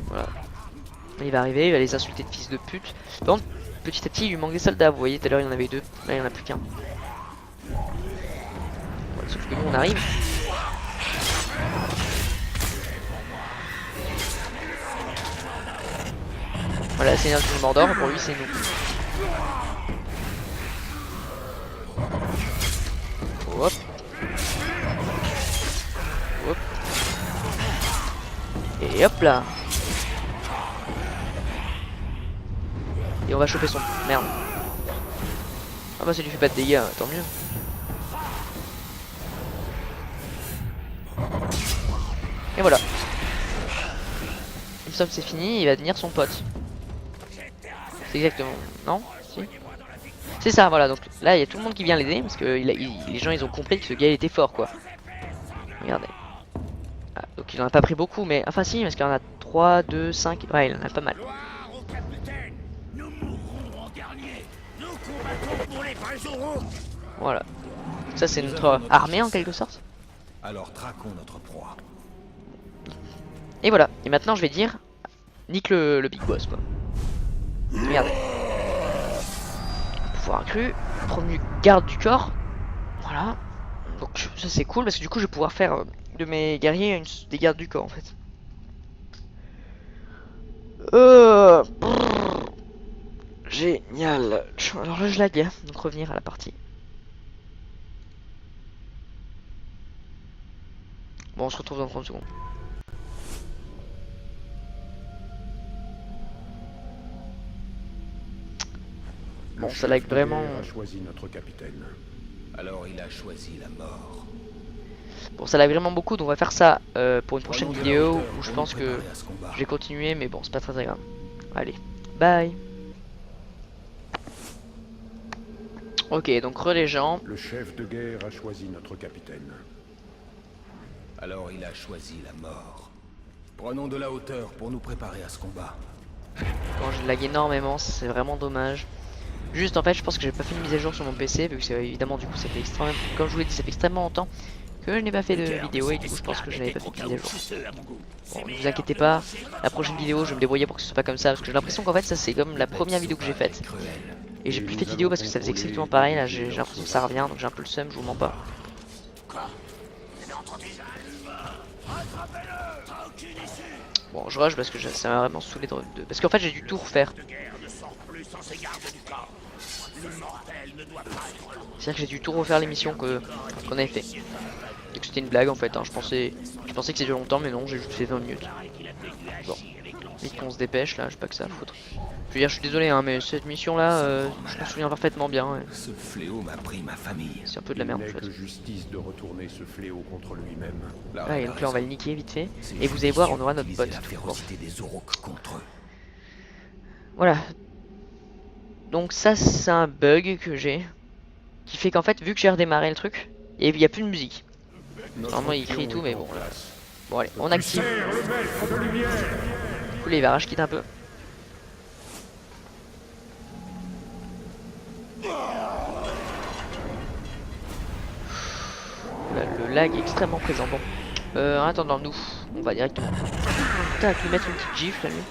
Voilà. Il va arriver, il va les insulter de fils de pute. Par contre, petit à petit il lui manque des soldats. Vous voyez, tout à l'heure il y en avait 2, là il y en a plus qu'un. Voilà, sauf que nous on arrive. Voilà, c'est l'énergie du Mordor, pour lui c'est nous. Hop. Hop. Et hop là. Et on va choper son... Merde. Ah bah ça lui fait pas de dégâts, tant mieux. Et voilà. Une somme c'est fini, il va devenir son pote. C'est exactement... Non? Si. C'est ça, voilà, donc là il y a tout le monde qui vient l'aider parce que les gens ils ont compris que ce gars il était fort quoi. Regardez. Ah, donc il en a pas pris beaucoup, mais enfin si, parce qu'il en a 3, 2, 5, ouais il en a pas mal. Voilà. Ça c'est notre armée en quelque sorte. Alors traquons notre proie. Et voilà, et maintenant je vais dire, nique le big boss quoi. Regardez. Pouvoir accru, promu garde du corps. Voilà. Donc ça c'est cool parce que du coup je vais pouvoir faire de mes guerriers des gardes du corps en fait. Génial. Alors là je lag, donc revenir à la partie. Bon on se retrouve dans 30 secondes. Bon ça lag vraiment. A choisi notre capitaine. Alors il a choisi la mort. Bon ça lag vraiment beaucoup, donc on va faire ça pour une prochaine vidéo où je pense que je vais continuer, mais bon c'est pas très grave. Allez, bye. Ok, donc les gens. Le chef de guerre a choisi notre capitaine. Alors il a choisi la mort. Prenons de la hauteur pour nous préparer à ce combat. Quand je lag énormément, c'est vraiment dommage. Juste en fait, je pense que j'ai pas fait une mise à jour sur mon PC, vu que c'est évidemment du coup ça fait extrêmement, comme je vous l'ai dit, ça fait extrêmement longtemps que je n'ai pas fait de vidéo et du coup je pense que je n'avais pas fait de mise à jour. Bon, ne vous inquiétez pas, la prochaine vidéo je vais me débrouiller pour que ce soit pas comme ça, parce que j'ai l'impression qu'en fait ça c'est comme la première vidéo que j'ai faite. Et j'ai plus fait de vidéo parce que ça faisait exactement pareil, là j'ai l'impression que ça revient, donc j'ai un peu le seum, je vous mens pas. Bon, je rush parce que ça m'a vraiment saoulé de... Parce qu'en fait j'ai dû tout refaire. C'est-à-dire que j'ai dû tout refaire l'émission qu'on avait fait. Et que c'était une blague en fait, hein. Je pensais que c'était longtemps, mais non, j'ai juste fait 20 minutes. Bon, vite qu'on se dépêche là, j'ai pas que ça à foutre. Je veux dire, je suis désolé, hein, mais cette mission là, je m'en souviens parfaitement bien. Ouais. Ce fléau m'a pris ma famille. C'est un peu de la merde en Il n'est fait. que justice de retourner ce fléau contre lui-même. Ah, et donc là on va le niquer vite fait. Et vous allez voir, on aura notre pote. La férocité des Aurochs contre eux. Voilà. Donc ça c'est un bug que j'ai. Qui fait qu'en fait, vu que j'ai redémarré le truc, il n'y a plus de musique. Normalement il crie et tout, mais bon là. Bon allez, on active. Du coup les virages quittent un peu. Là, le lag est extrêmement présent. Bon. En attendant, nous, on va directement. Tac, lui mettre une petite gifle à lui.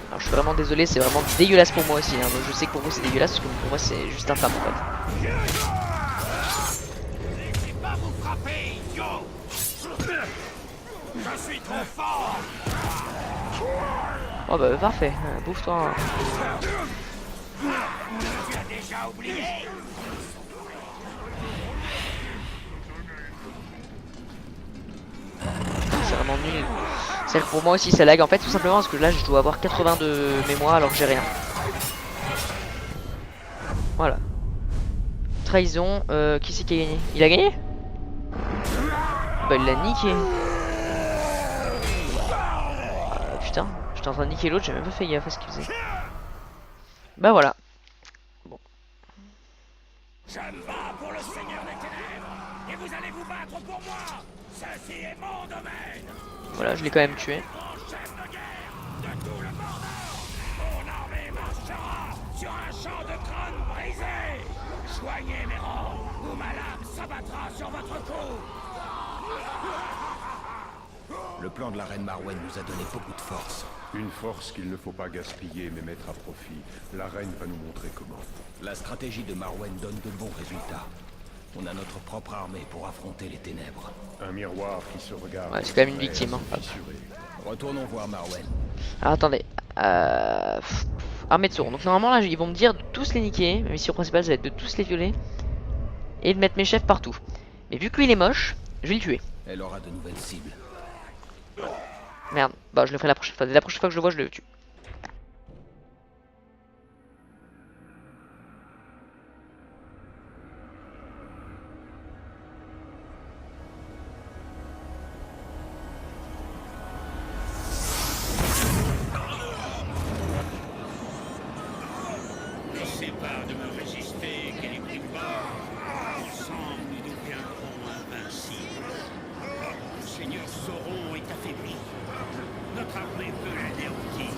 Alors je suis vraiment désolé, c'est vraiment dégueulasse pour moi aussi. Hein. Donc, je sais que pour vous c'est dégueulasse, parce que pour moi c'est juste infâme en fait. Laissez pas vous frapper, idiot! Je suis trop fort! Oh bah parfait, bouffe-toi. Hein. Tu as déjà oublié? C'est vraiment nul. C'est-à-dire que pour moi aussi ça lag en fait tout simplement parce que là je dois avoir 80 de mémoire alors que j'ai rien. Voilà. Trahison, qui c'est qui a gagné? Il a gagné? Bah il l'a niqué. Putain, j'étais en train de niquer l'autre, j'ai même pas fait gaffe à ce qu'il faisait. Bah voilà. Bon. Je me bats pour le Seigneur des Ténèbres, et vous allez vous battre pour moi. Ceci est mon domaine. Voilà, je l'ai quand même tué. Grand chef de guerre de tout le Mordor. Mon armée marchera sur un champ de crâne brisé. Soignez mes rangs, ou ma lame s'abattra sur votre cou. Le plan de la reine Marwen nous a donné beaucoup de force. Une force qu'il ne faut pas gaspiller mais mettre à profit. La reine va nous montrer comment. La stratégie de Marwen donne de bons résultats. On a notre propre armée pour affronter les ténèbres. Un miroir qui se regarde. Ouais, c'est quand même une victime. Hein. Retournons voir Marwen. Alors attendez. Armée de Sauron. Donc normalement là ils vont me dire de tous les niquer. Ma mission principale ça va être de tous les violer. Et de mettre mes chefs partout. Mais vu que lui il est moche, je vais le tuer. Elle aura de nouvelles cibles. Merde, bah je le ferai la prochaine fois. La prochaine fois que je le vois, je le tue. Ne sais pas de me résister, Celebrimbor. Ensemble, nous deviendrons invincibles. Le Seigneur Sauron est affaibli. Notre armée peut l'anéantir.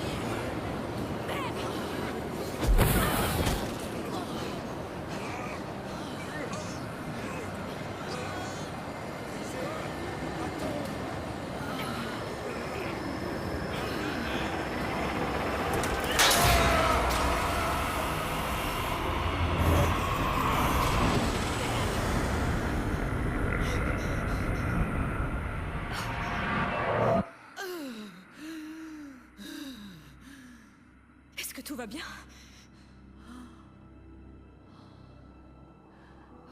Est-ce que tout va bien?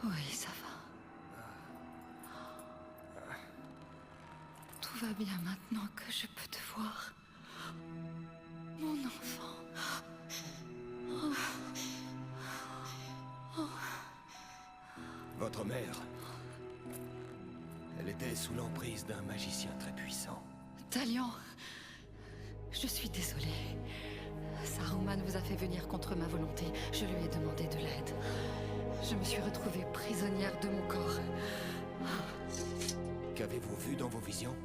Oui, ça va. Tout va bien maintenant que je peux te voir. Mon enfant. Votre mère... Elle était sous l'emprise d'un magicien très puissant. Talion, je suis désolée. Saruman vous a fait venir contre ma volonté. Je lui ai demandé de l'aide. Je me suis retrouvée prisonnière de mon corps. Qu'avez-vous vu dans vos visions?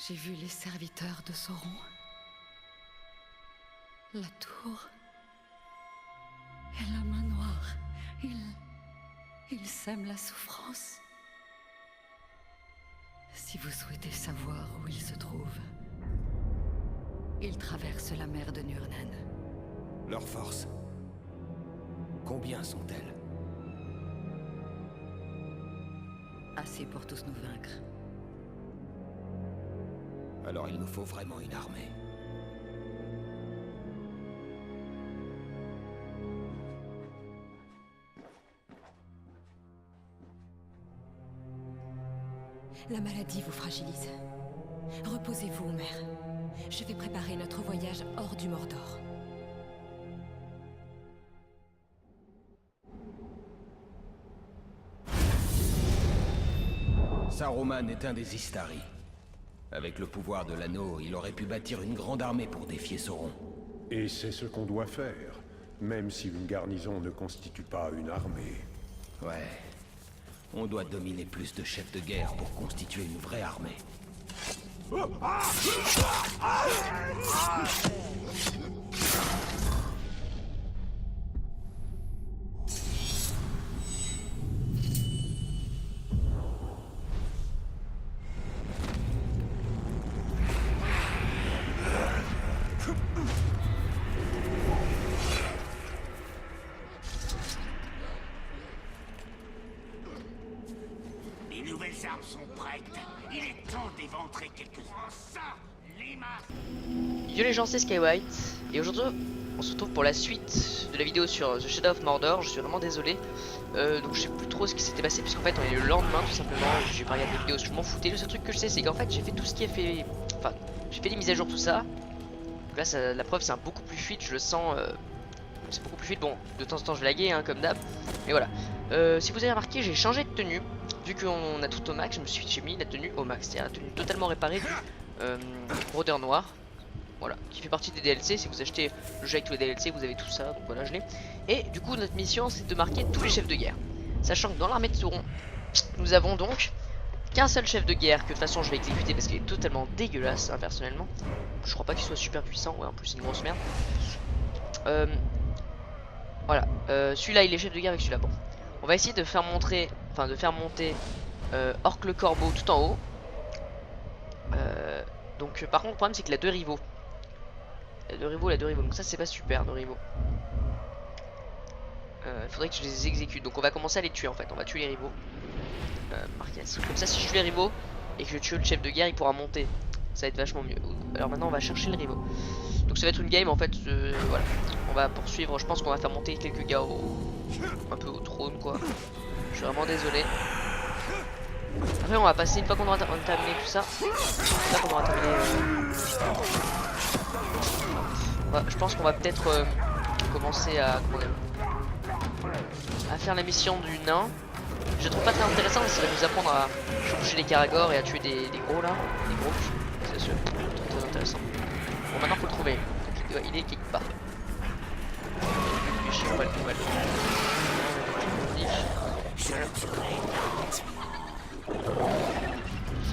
J'ai vu les serviteurs de Sauron. La tour. Et la main noire. Ils sèment la souffrance. Si vous souhaitez savoir où ils se trouvent, ils traversent la mer de Nurnen. Leurs forces. Combien sont-elles? Assez pour tous nous vaincre. Alors il nous faut vraiment une armée. La maladie vous fragilise. Reposez-vous, mère. Je vais préparer notre voyage hors du Mordor. Saruman est un des Istari. Avec le pouvoir de l'anneau, il aurait pu bâtir une grande armée pour défier Sauron. Et c'est ce qu'on doit faire, même si une garnison ne constitue pas une armée. Ouais. On doit dominer plus de chefs de guerre pour constituer une vraie armée. Les nouvelles armes sont prêtes. Il est temps d'éventrer quelques-uns. Ça, les masses. Yo les gens, c'est Skywhite et aujourd'hui on se retrouve pour la suite de la vidéo sur The Shadow of Mordor. Je suis vraiment désolé, donc je sais plus trop ce qui s'était passé puisqu'en fait on est le lendemain tout simplement. J'ai pas regardé les vidéos parce que je m'en foutais. Le seul truc que je sais c'est qu'en fait j'ai fait tout ce qui est fait, enfin j'ai fait des mises à jour tout ça. Donc là ça, la preuve c'est un beaucoup plus fluide, je le sens, c'est beaucoup plus fluide. Bon de temps en temps je laguais hein, comme d'hab, mais voilà. Si vous avez remarqué j'ai changé de tenue. Vu qu'on a tout au max, j'ai mis la tenue au max, c'est-à-dire la tenue totalement réparée du Brodeur Noir. Voilà, qui fait partie des DLC. Si vous achetez le jeu avec tous les DLC, vous avez tout ça, donc voilà, je l'ai. Et du coup, notre mission, c'est de marquer tous les chefs de guerre. Sachant que dans l'armée de Sauron, nous avons donc qu'un seul chef de guerre que de toute façon je vais exécuter parce qu'il est totalement dégueulasse, hein, personnellement. Je crois pas qu'il soit super puissant, ouais, en plus c'est une grosse merde. Voilà, celui-là il est chef de guerre avec celui-là. Bon, on va essayer de faire montrer, enfin de faire monter Orc le Corbeau tout en haut. Donc par contre le problème c'est qu'il a deux rivaux. Il a deux rivaux, donc ça c'est pas super, deux rivaux. Il faudrait que je les exécute, donc on va commencer à les tuer en fait, on va tuer les rivaux. Marquer ainsi. Comme ça si je tue les rivaux et que je tue le chef de guerre il pourra monter. Ça va être vachement mieux. Alors maintenant on va chercher le rivaux. Donc ça va être une game en fait, voilà. On va poursuivre, je pense qu'on va faire monter quelques gars un peu au trône quoi. Je suis vraiment désolé. Après on va passer, une fois qu'on aura terminé tout ça, là qu'on aura terminé je pense qu'on va peut-être commencer à, à faire la mission du nain. Je trouve pas très intéressant parce que ça va nous apprendre à chevaucher les Caragors et à tuer des gros là, des gros, c'est sûr, très intéressant. Bon maintenant faut le trouver, donc il est quelque part. Je sais pas le trouver.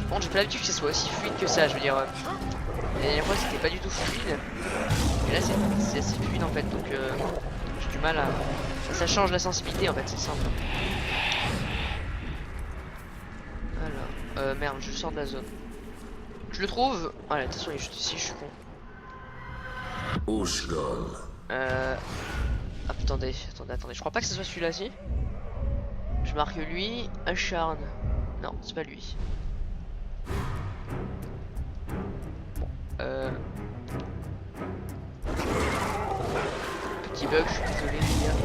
Bon, j'ai pas l'habitude que ça soit aussi fluide que ça, je veux dire. La dernière fois c'était pas du tout fluide. Et là c'est assez fluide en fait, donc j'ai du mal à... Ça change la sensibilité en fait, c'est simple. Alors, merde, je sors de la zone. Je le trouve. Voilà, de toute façon il est juste ici, je suis con. Attendez, je crois pas que ce soit celui-là, si. Je marque lui, Acharn. Non, c'est pas lui. Bon, petit bug, je suis désolé les gars.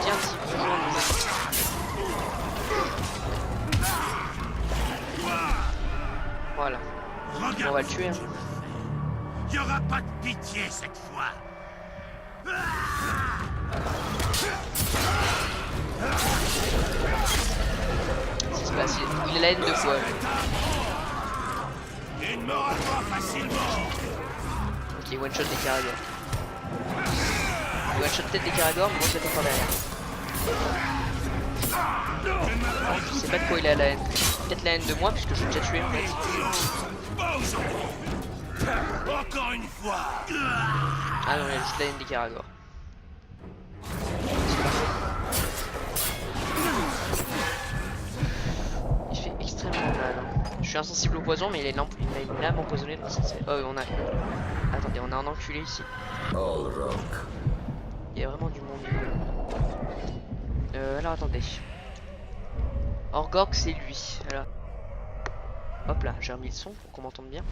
Tiens, si voilà. On va le tuer. Hein. Il n'y aura pas de pitié cette fois. Ça se passe, il a la haine de quoi. Il ne m'aura pas facilement. Ok, one shot des Caragors. One shot peut-être des Caragors, mais bon, c'est pas derrière. Je sais pas de quoi il a la haine. Peut-être la haine de moi, puisque je l'ai déjà tué en fait. Encore une fois. Ah non, il a juste la haine des Caragors. Il fait extrêmement mal. Hein. Je suis insensible au poison, mais il a une lame empoisonnée. Donc oh, on a. Attendez, on a un enculé ici. Il y a vraiment du monde. Alors attendez. Orgorg c'est lui. Voilà. Hop là, j'ai remis le son pour qu'on m'entende bien.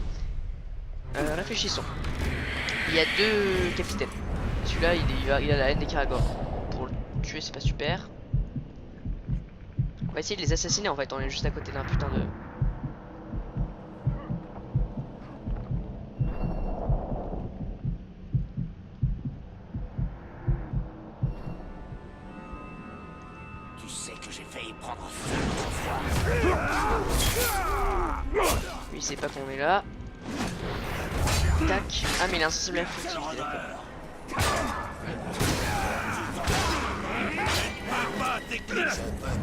Réfléchissons. Il y a deux capitaines. Celui-là, il a la haine des Karagor. Pour le tuer, c'est pas super. On va essayer de les assassiner en fait. On est juste à côté d'un putain de... Tu sais que j'ai failli prendre feu. Lui, il sait pas qu'on est là. Tac. Ah, mais il est insensible à la furtivité, d'accord.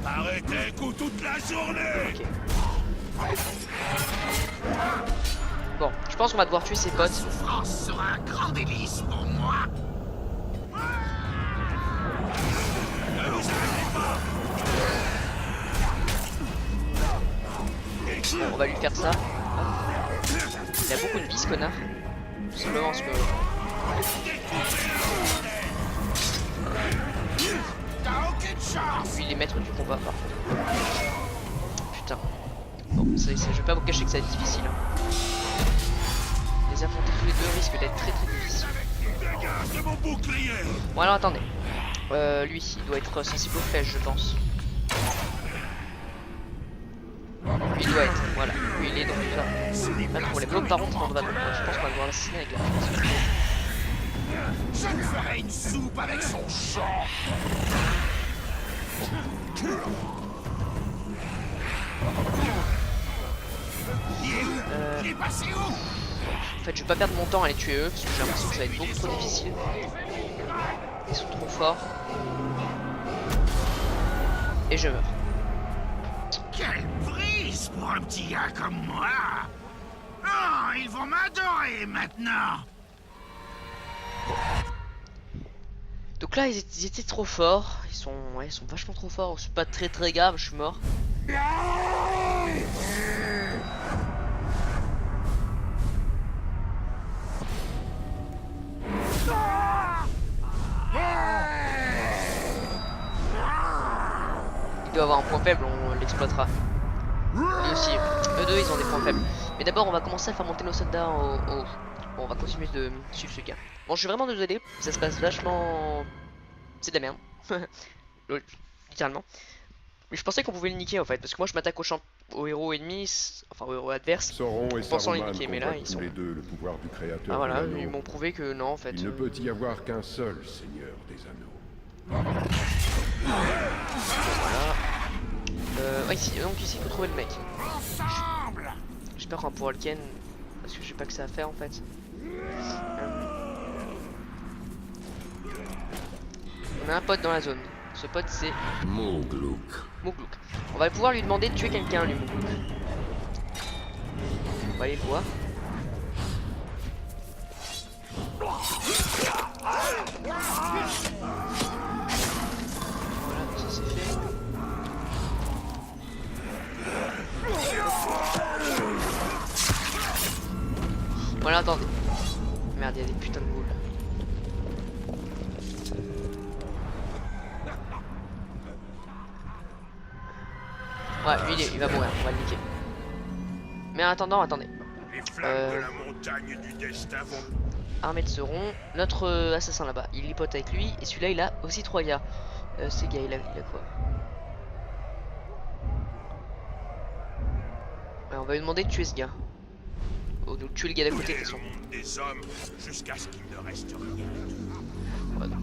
Arrêtez un coup toute la journée. Ok. Bon, je pense qu'on va devoir tuer ses potes. Souffrance sera un grand délice pour moi. Ne vous arrêtez pas. Bon, on va lui faire ça. Hop. Il a beaucoup de vie, ce connard. Tout simplement parce que... T'as aucune chance. Lui, il est maître du combat, par contre. Putain. Bon, je vais pas vous cacher que ça va être difficile. Hein. Les affronter tous les deux risque d'être très difficile. Dégage de mon bouclier. Bon, alors attendez. Lui, il doit être sensible aux flèches, je pense. Lui, il doit être. Voilà. Lui, il est donc ça. Pas de problème. L'autre, par contre, je pense qu'on va devoir l'assassiner avec la force. Je lui ferai une soupe avec son champ. Il est passé où? En fait, je vais pas perdre mon temps à les tuer eux, parce que j'ai l'impression que ça va être beaucoup trop difficile. Ils sont trop forts. Et je meurs. Quelle prise pour un petit gars comme moi. Oh, ils vont m'adorer maintenant. Donc là, ils étaient trop forts. Ils sont vachement trop forts. C'est pas très grave, je suis mort. Il doit avoir un point faible, on l'exploitera. Lui aussi. Eux deux, ils ont des points faibles. Mais d'abord, on va commencer à faire monter nos soldats en haut. Bon, on va continuer de suivre ce gars. Bon, je suis vraiment désolé. Ça se passe vachement... C'est de la merde. Lol, littéralement. Mais je pensais qu'on pouvait le niquer en fait. Parce que moi, je m'attaque aux héros ennemis, enfin aux héros adverses. Sauron et Pensant les Saruman niquer, mais là, ils convoquent sont... tous les deux le pouvoir du créateur. Ah voilà, de l'anneau. ils m'ont prouvé que non en fait. Il ne peut y avoir qu'un seul seigneur des anneaux. Voilà. Ouais, donc ici, il faut trouver le mec. Ensemble. J'espère qu'on va pouvoir le ken. Parce que j'ai pas que ça à faire en fait. On a un pote dans la zone. Ce pote c'est Mouglouk. Mouglouk. On va pouvoir lui demander de tuer quelqu'un lui Mouglouk. On va aller le voir. Voilà, ça c'est fait. Voilà, attendez. Merde, il y a des putains de boules. Ouais, lui il va mourir, on va le niquer. Mais en attendant, attendez. Les flammes de la montagne du destin vont... Armée de Sauron, notre assassin là-bas, il est pote avec lui, et celui-là il a aussi 3 gars. Ces gars, il a quoi? Ouais, on va lui demander de tuer ce gars. Oh, de tuer le gars d'à côté de toute façon. Le monde des hommes jusqu'à ce qu'il ne reste rien. Voilà.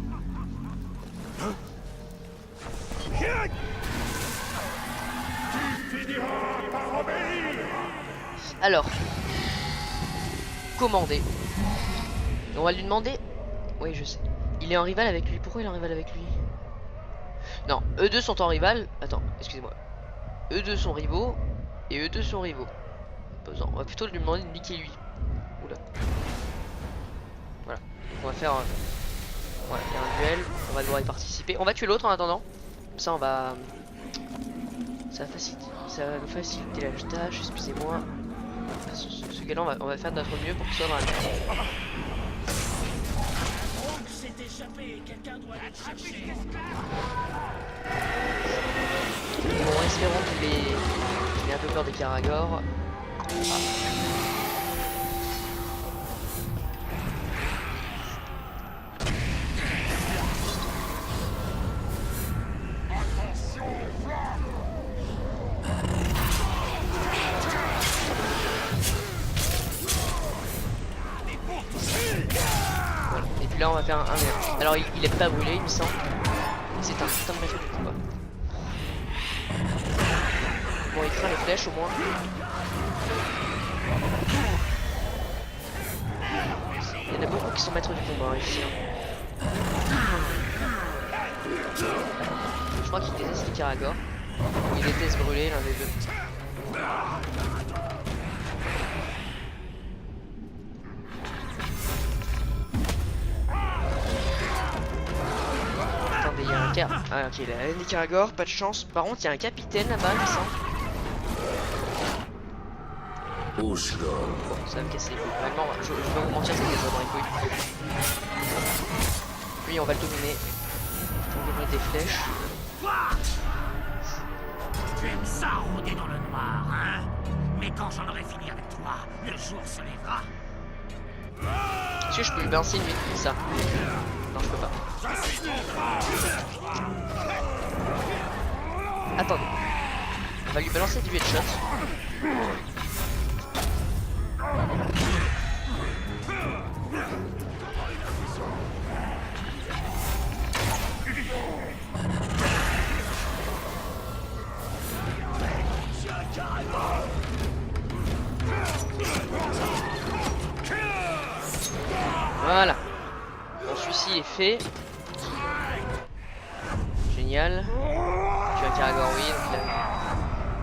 Alors, commander. On va lui demander. Oui, je sais. Il est en rival avec lui. Pourquoi il est en rival avec lui? Non, eux deux sont en rival. Attends, excusez-moi. Eux deux sont rivaux. Et eux deux sont rivaux. On va plutôt lui demander de niquer lui. Oula. Voilà. Donc on va faire. Voilà, il y a un duel. On va devoir y participer. On va tuer l'autre en attendant. Comme ça, on va. Ça va nous faciliter la tâche. Excusez-moi. Ce gars-là, on va faire de notre mieux pour qu'il soit dans la merde. s'est échappé, quelqu'un doit le chercher. Bon, espérons qu'il ait un peu peur des Caragor. Voilà. Et puis là on va faire un 1v1. Alors il est pas brûlé il me semble. C'est un putain de maître du combat. Bon il craint les flèches au moins. Il y en a beaucoup qui sont maîtres du combat ici. Je crois qu'il déteste les Caragor. Il déteste brûler l'un des deux. Attendez, il y a un car. Ah ok, il a des Caragor, pas de chance. Par contre, il y a un capitaine là-bas, il me semble. Bon, ça va me casser les couilles. Vraiment, je vais pas vous mentir, ça me casse vraiment les couilles. Lui, on va le dominer. On va donner des flèches. Tu aimes ça rôder dans le noir, hein? Mais quand j'en aurai fini avec toi, le jour se lèvera. Est-ce que je peux lui balancer une nuit comme ça? Non, je peux pas. Attendez. On va lui balancer du headshot. Voilà. Bon, celui-ci est fait. Génial. Tu as un Caragor, oui. Donc là...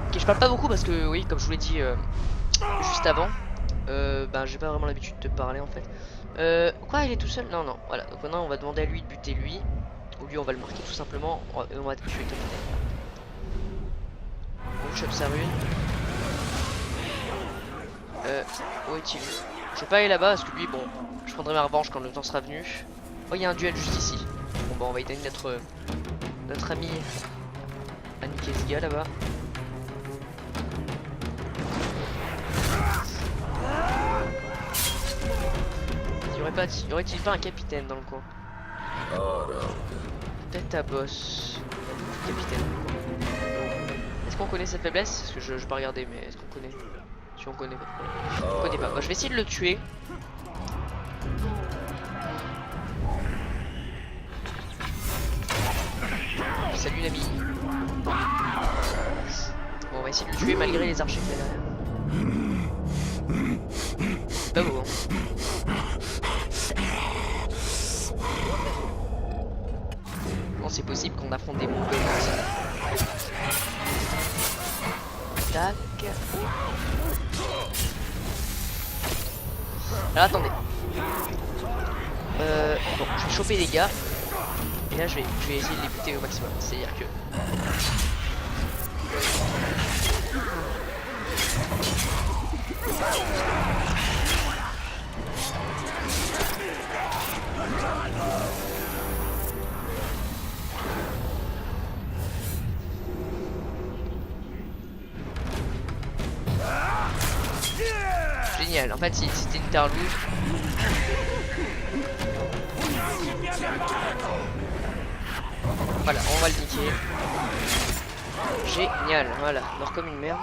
Ok, je parle pas beaucoup parce que, oui, comme je vous l'ai dit juste avant, ben j'ai pas vraiment l'habitude de parler en fait. Quoi, il est tout seul? Non, non. Voilà. Donc maintenant, on va demander à lui de buter lui. Ou lui, on va le marquer tout simplement. Et on va tuer le capitaine. On chope sa rune. Où est-il? Je vais pas aller là-bas parce que lui, bon, je prendrai ma revanche quand le temps sera venu. Oh, il y a un duel juste ici. Bon, bah, on va aider notre ami à niquer ce gars là-bas. Y aurait-il pas un capitaine dans le coin? Peut-être un boss. Capitaine. Est-ce qu'on connaît cette faiblesse? Parce que je vais pas regarder, mais est-ce qu'on connaît? Si on connaît pas. On connaît pas. Bah, je vais essayer de le tuer. Salut l'ami. Bon, on va essayer de le tuer malgré les archers qu'il y a derrière. Pas beau, hein. Bon, c'est possible qu'on affronte des mongols. Tac. Alors attendez. Bon, je vais choper les gars. Et là je vais essayer de les buter au maximum. C'est-à-dire que... Génial, en fait c'était une terre rouge. Voilà, on va le niquer. Génial, voilà, mort comme une merde.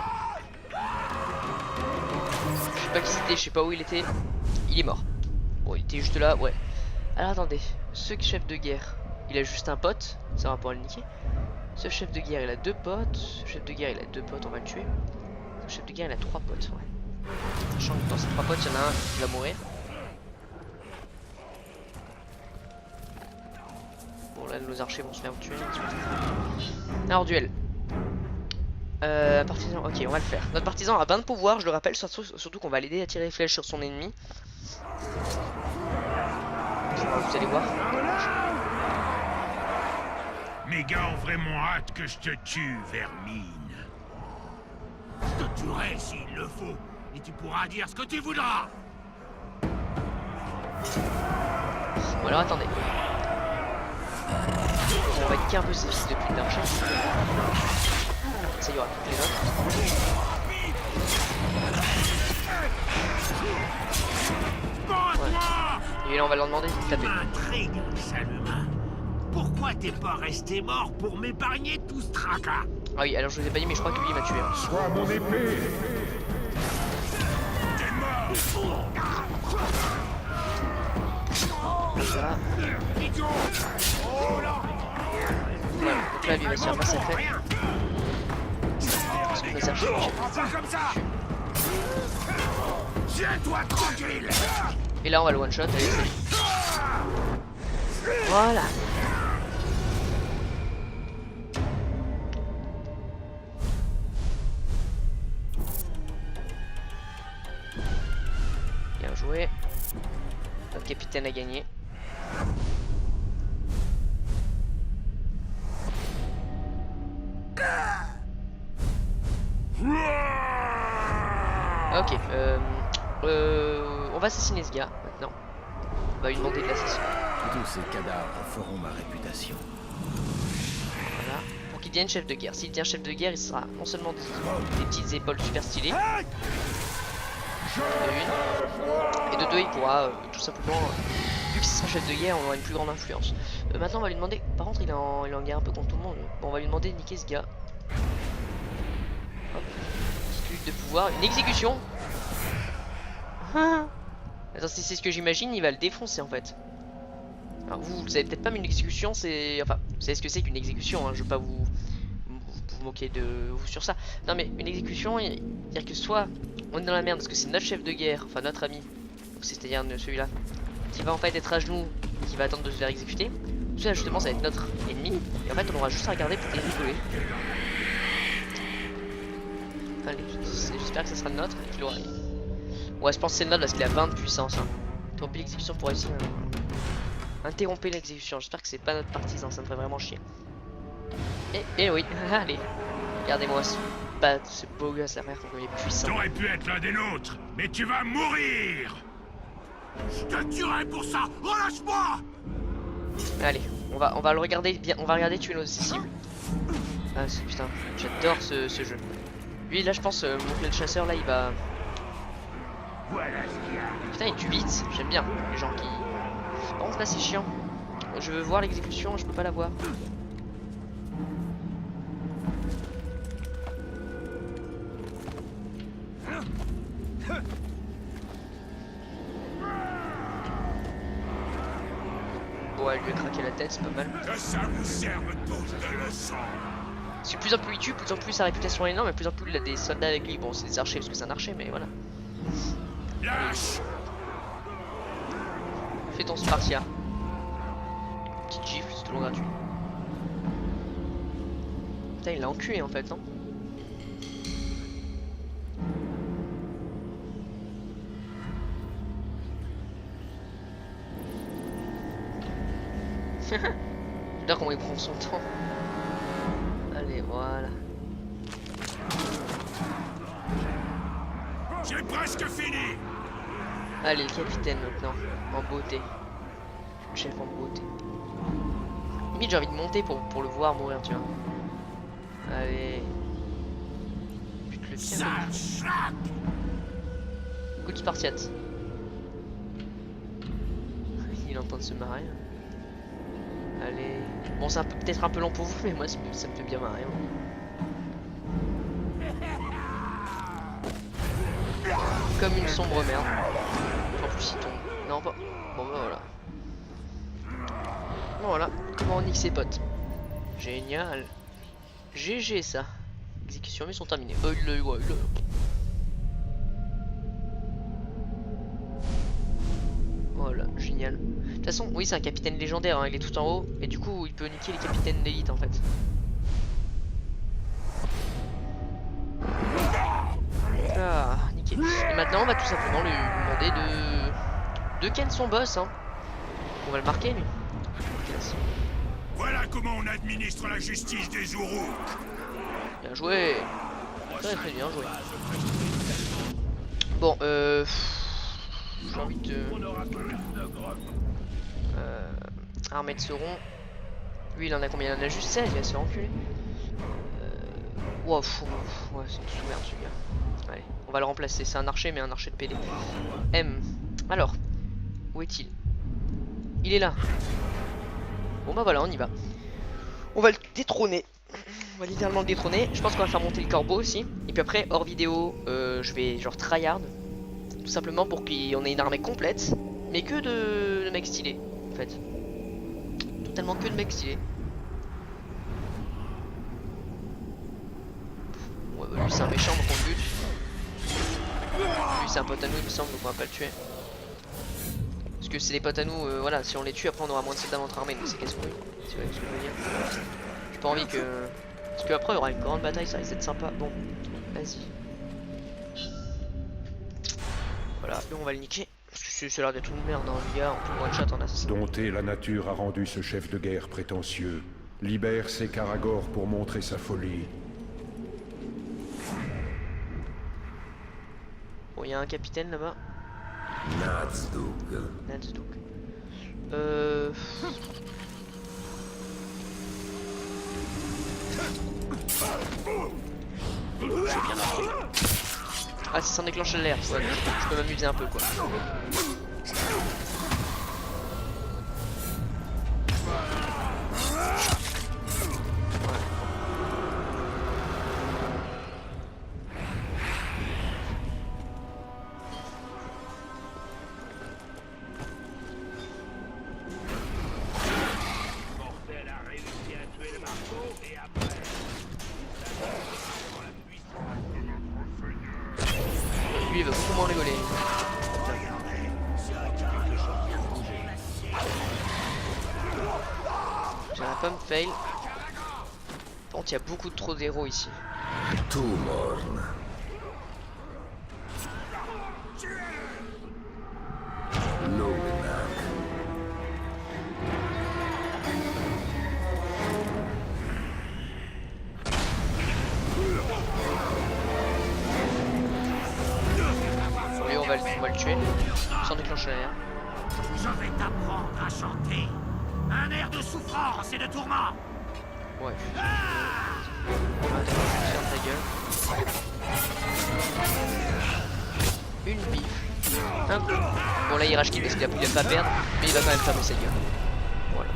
Je sais pas qui c'était, je sais pas où il était. Il est mort. Bon, il était juste là, ouais. Alors attendez, ce chef de guerre, il a juste un pote, ça va pouvoir le niquer. Ce chef de guerre, il a 2 potes. Ce chef de guerre, il a 2 potes, on va le tuer. Ce chef de guerre, il a 3 potes, ouais. Sachant que dans ces 3 potes, il y en a un qui va mourir. Bon, là, nos archers vont se faire tuer. Alors, duel. Partisan, ok, on va le faire. Notre partisan a 20 de pouvoir, je le rappelle, surtout qu'on va l'aider à tirer les flèches sur son ennemi. Vous allez voir. Mes gars ont vraiment hâte que je te tue, vermine. Je te tuerai s'il le faut, et tu pourras dire ce que tu voudras. Bon alors attendez. On va niquer un peu ces fils de pute d'archer. Ça y aura toutes les notes. Ouais. Et là on va leur demander de taper. M'intrigue, Saluma. Pourquoi t'es pas resté mort pour m'épargner tout ce tracas? Ah oui, alors je vous ai pas dit, mais je crois que lui il m'a tué. Hein. Sois mon épée. Ça va. Voilà, donc là lui il va se faire massacrer. Parce que nos archers. Comme ça. Tiens-toi tranquille. Et là on va le one shot, allez salut. Voilà. Bien joué. Notre capitaine a gagné. Ok, on va assassiner ce gars maintenant. On va lui demander de l'assassiner. Tous ces cadavres feront ma réputation. Voilà. Pour qu'il devienne chef de guerre. S'il devient chef de guerre, il sera non seulement des petites épaules super stylées. De une. Et de deux, il pourra tout simplement, vu qu'il sera chef de guerre, on aura une plus grande influence. Maintenant, on va lui demander. Par contre, il est en guerre un peu contre tout le monde. Bon, on va lui demander de niquer ce gars. Hop. Petite lutte de pouvoir. Une exécution. Ah. Attends, si c'est ce que j'imagine, il va le défoncer en fait. Alors vous savez peut-être pas, mais une exécution c'est... Enfin, vous savez ce que c'est qu'une exécution, hein, je veux pas vous moquer de vous sur ça. Non mais une exécution, c'est-à-dire que soit on est dans la merde parce que c'est notre chef de guerre, enfin notre ami, c'est-à-dire celui-là, qui va en fait être à genoux, qui va attendre de se faire exécuter. Soit justement ça va être notre ennemi, et en fait on aura juste à regarder pour rigoler. Allez, j'espère que ça sera le nôtre et qu'il aura... Ouais, je pense que c'est le nôtre parce qu'il a 20 de puissance. Hein. Interrompez l'exécution pour réussir. Interrompez l'exécution. J'espère que c'est pas notre partisan, ça me ferait vraiment chier. Et oui, allez. Regardez-moi ce beau gars, ça a l'air qu'on est puissant. T'aurais pu être l'un des nôtres, mais tu vas mourir. Je te tuerai pour ça. Relâche-moi. Allez, on va le regarder bien. On va regarder tuer nos cibles. Ah, putain, j'adore ce jeu. Lui, là, je pense, mon le chasseur, là, il va... Putain, il tue vite, j'aime bien les gens qui... Par contre là c'est chiant. Je veux voir l'exécution, je peux pas la voir. Bon, elle lui a craqué la tête, c'est pas mal. Que ça vous serve tous de leçon. Parce que plus en plus il tue, plus en plus sa réputation est énorme, et plus en plus il a des soldats avec lui. Bon, c'est des archers parce que c'est un archer, mais voilà. Lâche. Fais ton Spartia. Petite gifle, c'est toujours gratuit. Putain, il l'a enculé en fait, non? J'adore comment il prend son temps. Allez, voilà. J'ai presque fini. Allez, le capitaine maintenant, en beauté. Le chef en beauté. Limite, j'ai envie de monter pour le voir mourir, tu vois. Allez. Pute le calme. Coup de Spartiate. Il est en train de se marrer. Allez. Bon, c'est peut-être un peu long pour vous, mais moi ça me fait bien marrer. Comme une sombre merde. En plus il tombe. Non pas. Bon bah voilà. Bon, voilà. Comment on nique ses potes. Génial. GG ça. Exécution mais sont terminées. Voilà, génial. De toute façon, oui c'est un capitaine légendaire, hein. Il est tout en haut. Et du coup il peut niquer les capitaines d'élite en fait. Ah, nickel. Et maintenant on va tout simplement lui demander de ken son boss, hein. On va le marquer lui. Voilà comment on administre la justice des Uruk. Bien joué. Très très bien joué. Bon, j'ai envie de... armée de Sauron. Lui il en a combien? Il en a juste 16, il va se faire enculer. Wow, ouais, c'est une sous-merde ce gars. Allez, on va le remplacer, c'est un archer mais un archer de PD. M. Alors, où est-il? Il est là. Bon bah voilà, on y va. On va le détrôner. On va littéralement le détrôner. Je pense qu'on va faire monter le corbeau aussi. Et puis après, hors vidéo, je vais genre tryhard. Tout simplement pour qu'on ait une armée complète. Mais que de mecs stylés, en fait. Totalement que de mecs stylés. Ouais, bah, lui c'est un méchant donc on le bute. Lui c'est un pote à nous il me semble donc on va pas le tuer. Parce que c'est des potes à nous, voilà, si on les tue après on aura moins de soldats dans notre armée donc c'est casse couille. Tu vois ce que je veux dire? J'ai pas envie que... Parce que après il y aura une grande bataille, ça risque d'être sympa. Bon, vas-y. Voilà, et on va le niquer. Parce que c'est l'air d'être une merde, hein, les gars, on peut one shot en assassin. Dompté, la nature a rendu ce chef de guerre prétentieux. Libère ses Karagor pour montrer sa folie. Bon, il y a un capitaine là-bas. Nazdug. Nazdug. Ah, c'est sans déclencher l'air, ouais, je peux m'amuser un peu quoi. Lui il va beaucoup moins rigoler. J'ai un pomme fail. Par contre il y a beaucoup trop d'héros ici. Tumorn. Lugnak. Lui on va le tuer sans déclencher l'air. Je vais t'apprendre à chanter. Un air de souffrance et de tourment. Ouais. Ferme ta gueule. Une bif. Un coup. Bon là il rage kill parce qu'il a pas à perdre. Mais il va quand même fermer sa gueule. Voilà.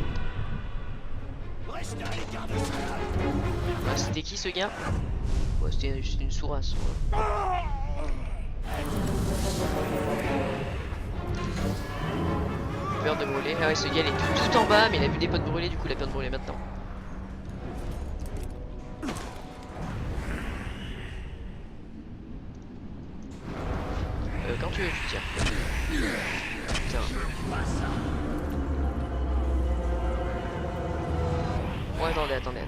Ah, c'était qui ce gars? Ouais, c'était une sourasse. Voilà. Peur de brûler. Ah ouais, ce gars il est tout en bas mais il a vu des potes brûler du coup il a peur de brûler maintenant. Quand tu veux, tu tires. Putain. Ouais, attendez.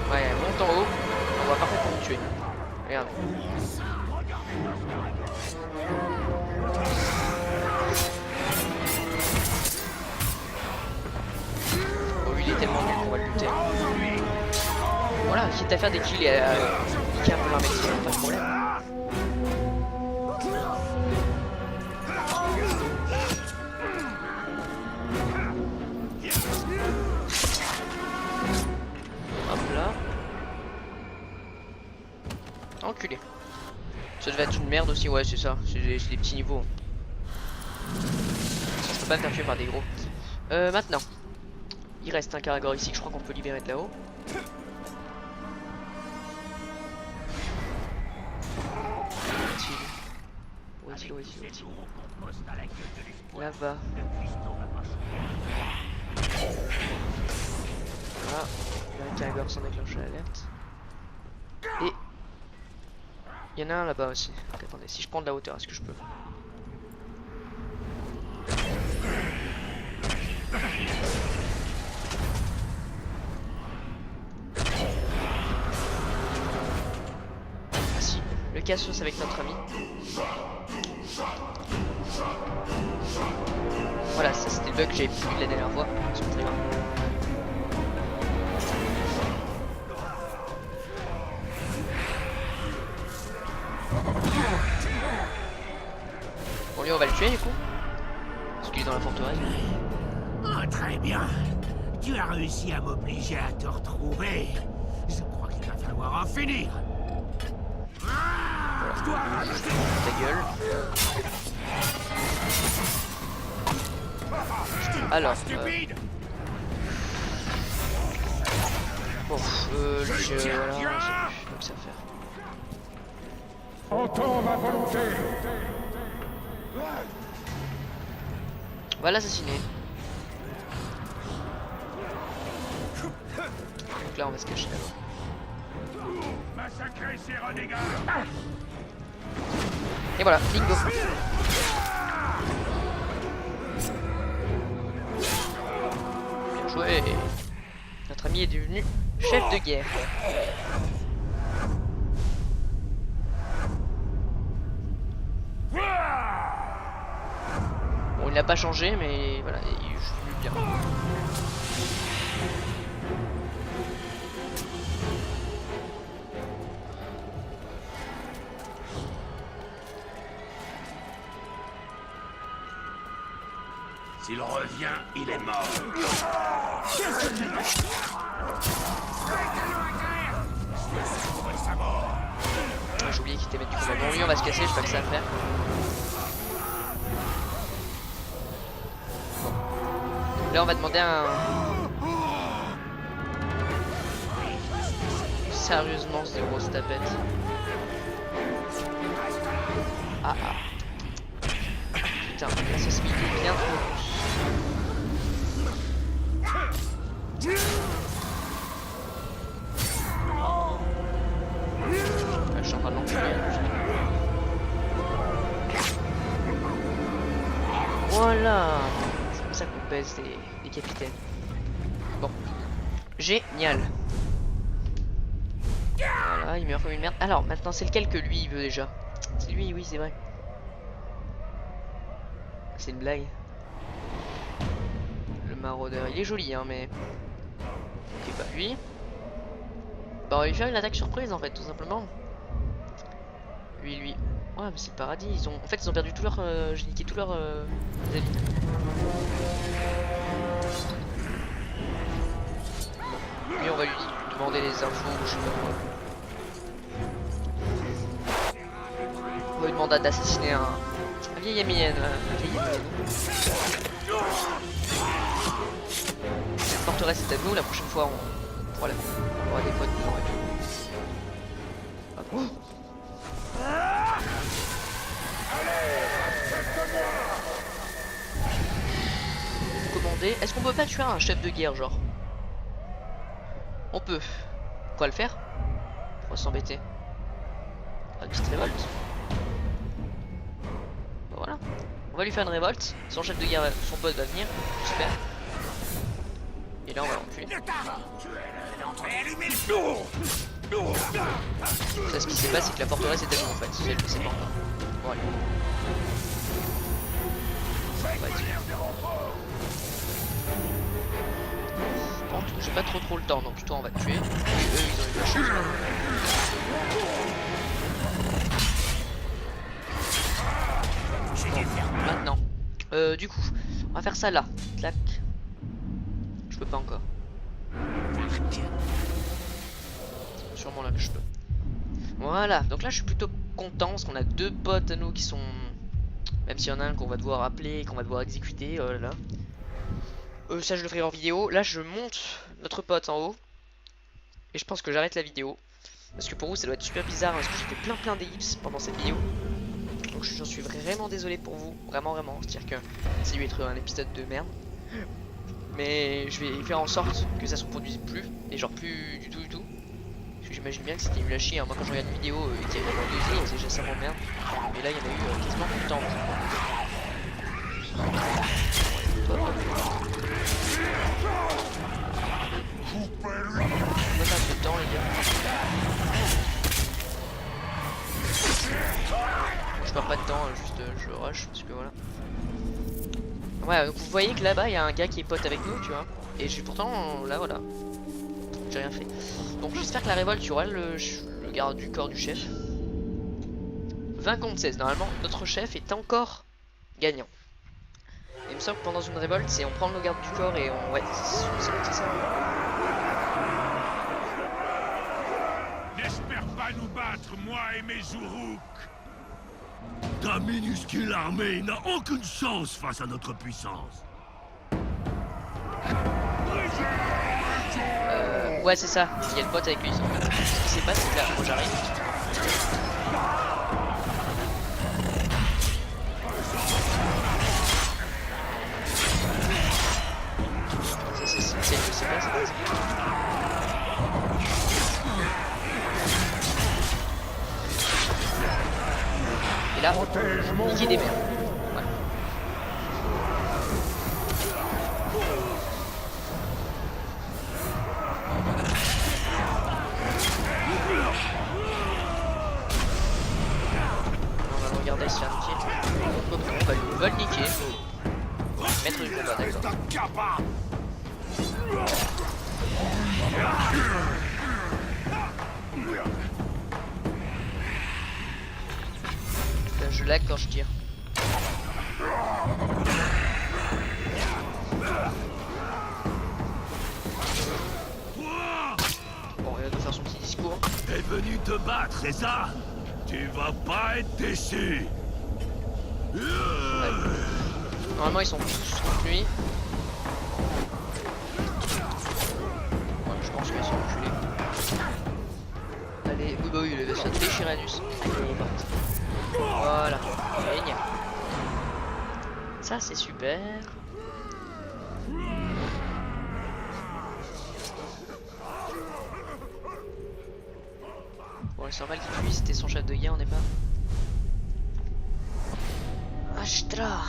Ouais, elle monte en haut. On voit parfaitement me tuer. Regarde. Oh, lui il est tellement nul qu'on va le buter. Voilà, quitte à faire des kills et à niquer un peu l'armée, pas de problème. Hop là. Enculé. Ça devait être une merde aussi, ouais c'est ça, c'est des petits niveaux. Je peux pas me faire tuer par des gros. Maintenant. Il reste un Karagor ici que je crois qu'on peut libérer de là-haut. Où est-il? Là-bas. Voilà. Il y a un Karagor sans déclencher l'alerte. Et il y en a un là-bas aussi. Donc, attendez, si je prends de la hauteur, est-ce que je peux? Ah si, le Cassius avec notre ami. Voilà, ça c'était le bug que j'avais plus la dernière fois. C'est pas très grave. Bon lui on va le tuer du coup. Parce il est dans la forteresse. Oh, très bien. Tu as réussi à m'obliger à te retrouver. Je crois qu'il va falloir en finir. Ta gueule. Alors, bon, voilà, j'ai plus que ça à faire. Entends ma volonté. On va l'assassiner. Donc là, on va se cacher d'abord. Massacrer ces renégats. Et voilà, bingo. Bien joué. Notre ami est devenu chef de guerre. Bon, il n'a pas changé, mais voilà, il joue bien. S'il revient, il est mort. Ah, j'ai oublié qu'il était mettre du combat. Bon, lui, on va se casser, je sais pas que ça va faire. Bon. Là, on va demander un... Sérieusement, c'est des grosses tapettes. Ah ah. Putain, ça se met bien trop. Je suis en train de l'enculer. Voilà. C'est comme ça qu'on baisse des capitaines. Bon. Génial. Voilà, il meurt comme une merde. Alors, maintenant, c'est lequel que lui, il veut déjà? C'est lui, oui, c'est vrai. C'est une blague. Le maraudeur, il est joli, hein, mais... Ok, bah lui... Bah, on va lui faire une attaque surprise, en fait, tout simplement. Lui. Ouais, mais c'est le paradis. Ils ont... En fait, ils ont perdu tout leur... J'ai niqué tout leur... avis. Lui, on va lui demander les infos, je sais pas quoi. On va lui demander d'assassiner un vieil Amiens. Cette forteresse est à nous, la prochaine fois on pourra des potes dedans et tout. Commander. Est-ce qu'on peut pas tuer un chef de guerre, genre? On peut. Quoi le faire? On va s'embêter. Une petite révolte. Voilà. On va lui faire une révolte. Son chef de guerre, son pote va venir, j'espère. Et là on va l'enculer. Ça, ce qui s'est passé, c'est que la forteresse est à nous en fait. Si elle ne sait pas encore. Bon allez. On va tuer. Bon, j'ai pas trop le temps, donc toi on va te tuer. Et eux ils ont eu de la chance. Bon, maintenant. Du coup, on va faire ça là. Clac. Je peux pas encore. Sûrement là que je peux. Voilà, donc là je suis plutôt content parce qu'on a deux potes à nous qui sont... Même s'il y en a un qu'on va devoir appeler, qu'on va devoir exécuter, oh là là. Ça je le ferai en vidéo. Là je monte notre pote en haut. Et je pense que j'arrête la vidéo. Parce que pour vous ça doit être super bizarre, parce que j'ai fait plein d'ellipses pendant cette vidéo. Donc j'en suis vraiment désolé pour vous. Vraiment. C'est-à-dire que ça lui être un épisode de merde. Mais je vais faire en sorte que ça se reproduise plus. Et genre plus du tout. Parce que j'imagine bien que c'était nul à chier. Hein. Moi quand je regarde une vidéo qui a vraiment 2 jours, c'est déjà ça m'emmerde. Mais là il y en a eu quasiment tout le temps. On va perdre de temps les gars. Je perds pas de temps, juste je rush parce que voilà. Ouais, donc vous voyez que là-bas il y a un gars qui est pote avec nous, tu vois. Et j'ai pourtant, là voilà, j'ai rien fait. Donc j'espère que la révolte, tu vois, le garde du corps du chef. 20 contre 16, normalement notre chef est encore gagnant. Et me semble que pendant une révolte, c'est on prend nos gardes du corps et on... Ouais, c'est ça. N'espère pas nous battre, moi et mes Uruk. Ta minuscule armée n'a aucune chance face à notre puissance. Ouais, c'est ça. Il y a le pote avec lui. Ce qui s'est passé, c'est que là, moi j'arrive. Et là, niquer des mers. Ouais. On va le regarder se faire niquer. On va le niquer. Mettre du combat, d'accord. Là, je lag quand je tire. Bon, il va nous faire son petit discours. T'es venu te battre, c'est ça? Tu vas pas être déçu. Ouais. Normalement, ils sont tous contre lui. Ouais, je pense qu'ils sont enculés. Allez, oui, bah oui, il va se faire déchirer Anus. Voilà, génial. Ça, c'est super. Bon, c'est normal qu'il fuit, c'était son chef de guerre, on n'est pas. Ashtra.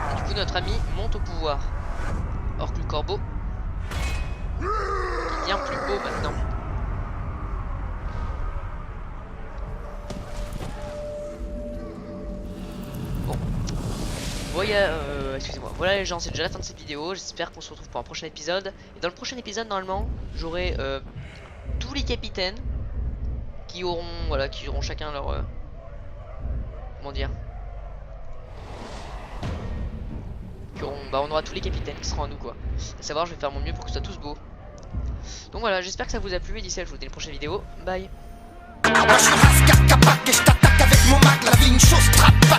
Et du coup, notre ami monte au pouvoir. Or que le corbeau est bien plus beau maintenant. Bon. Excusez-moi. Voilà les gens, c'est déjà la fin de cette vidéo. J'espère qu'on se retrouve pour un prochain épisode. Et dans le prochain épisode, normalement, j'aurai tous les capitaines qui auront chacun leur comment dire, on aura tous les capitaines qui seront à nous quoi. À savoir, je vais faire mon mieux pour que ce soit tous beaux. Donc voilà, j'espère que ça vous a plu et d'ici là je vous dis à une prochaine vidéo. Bye. Moi je suis Raskar Kapak et je t'attaque avec mon mag, la vie une chose trappe.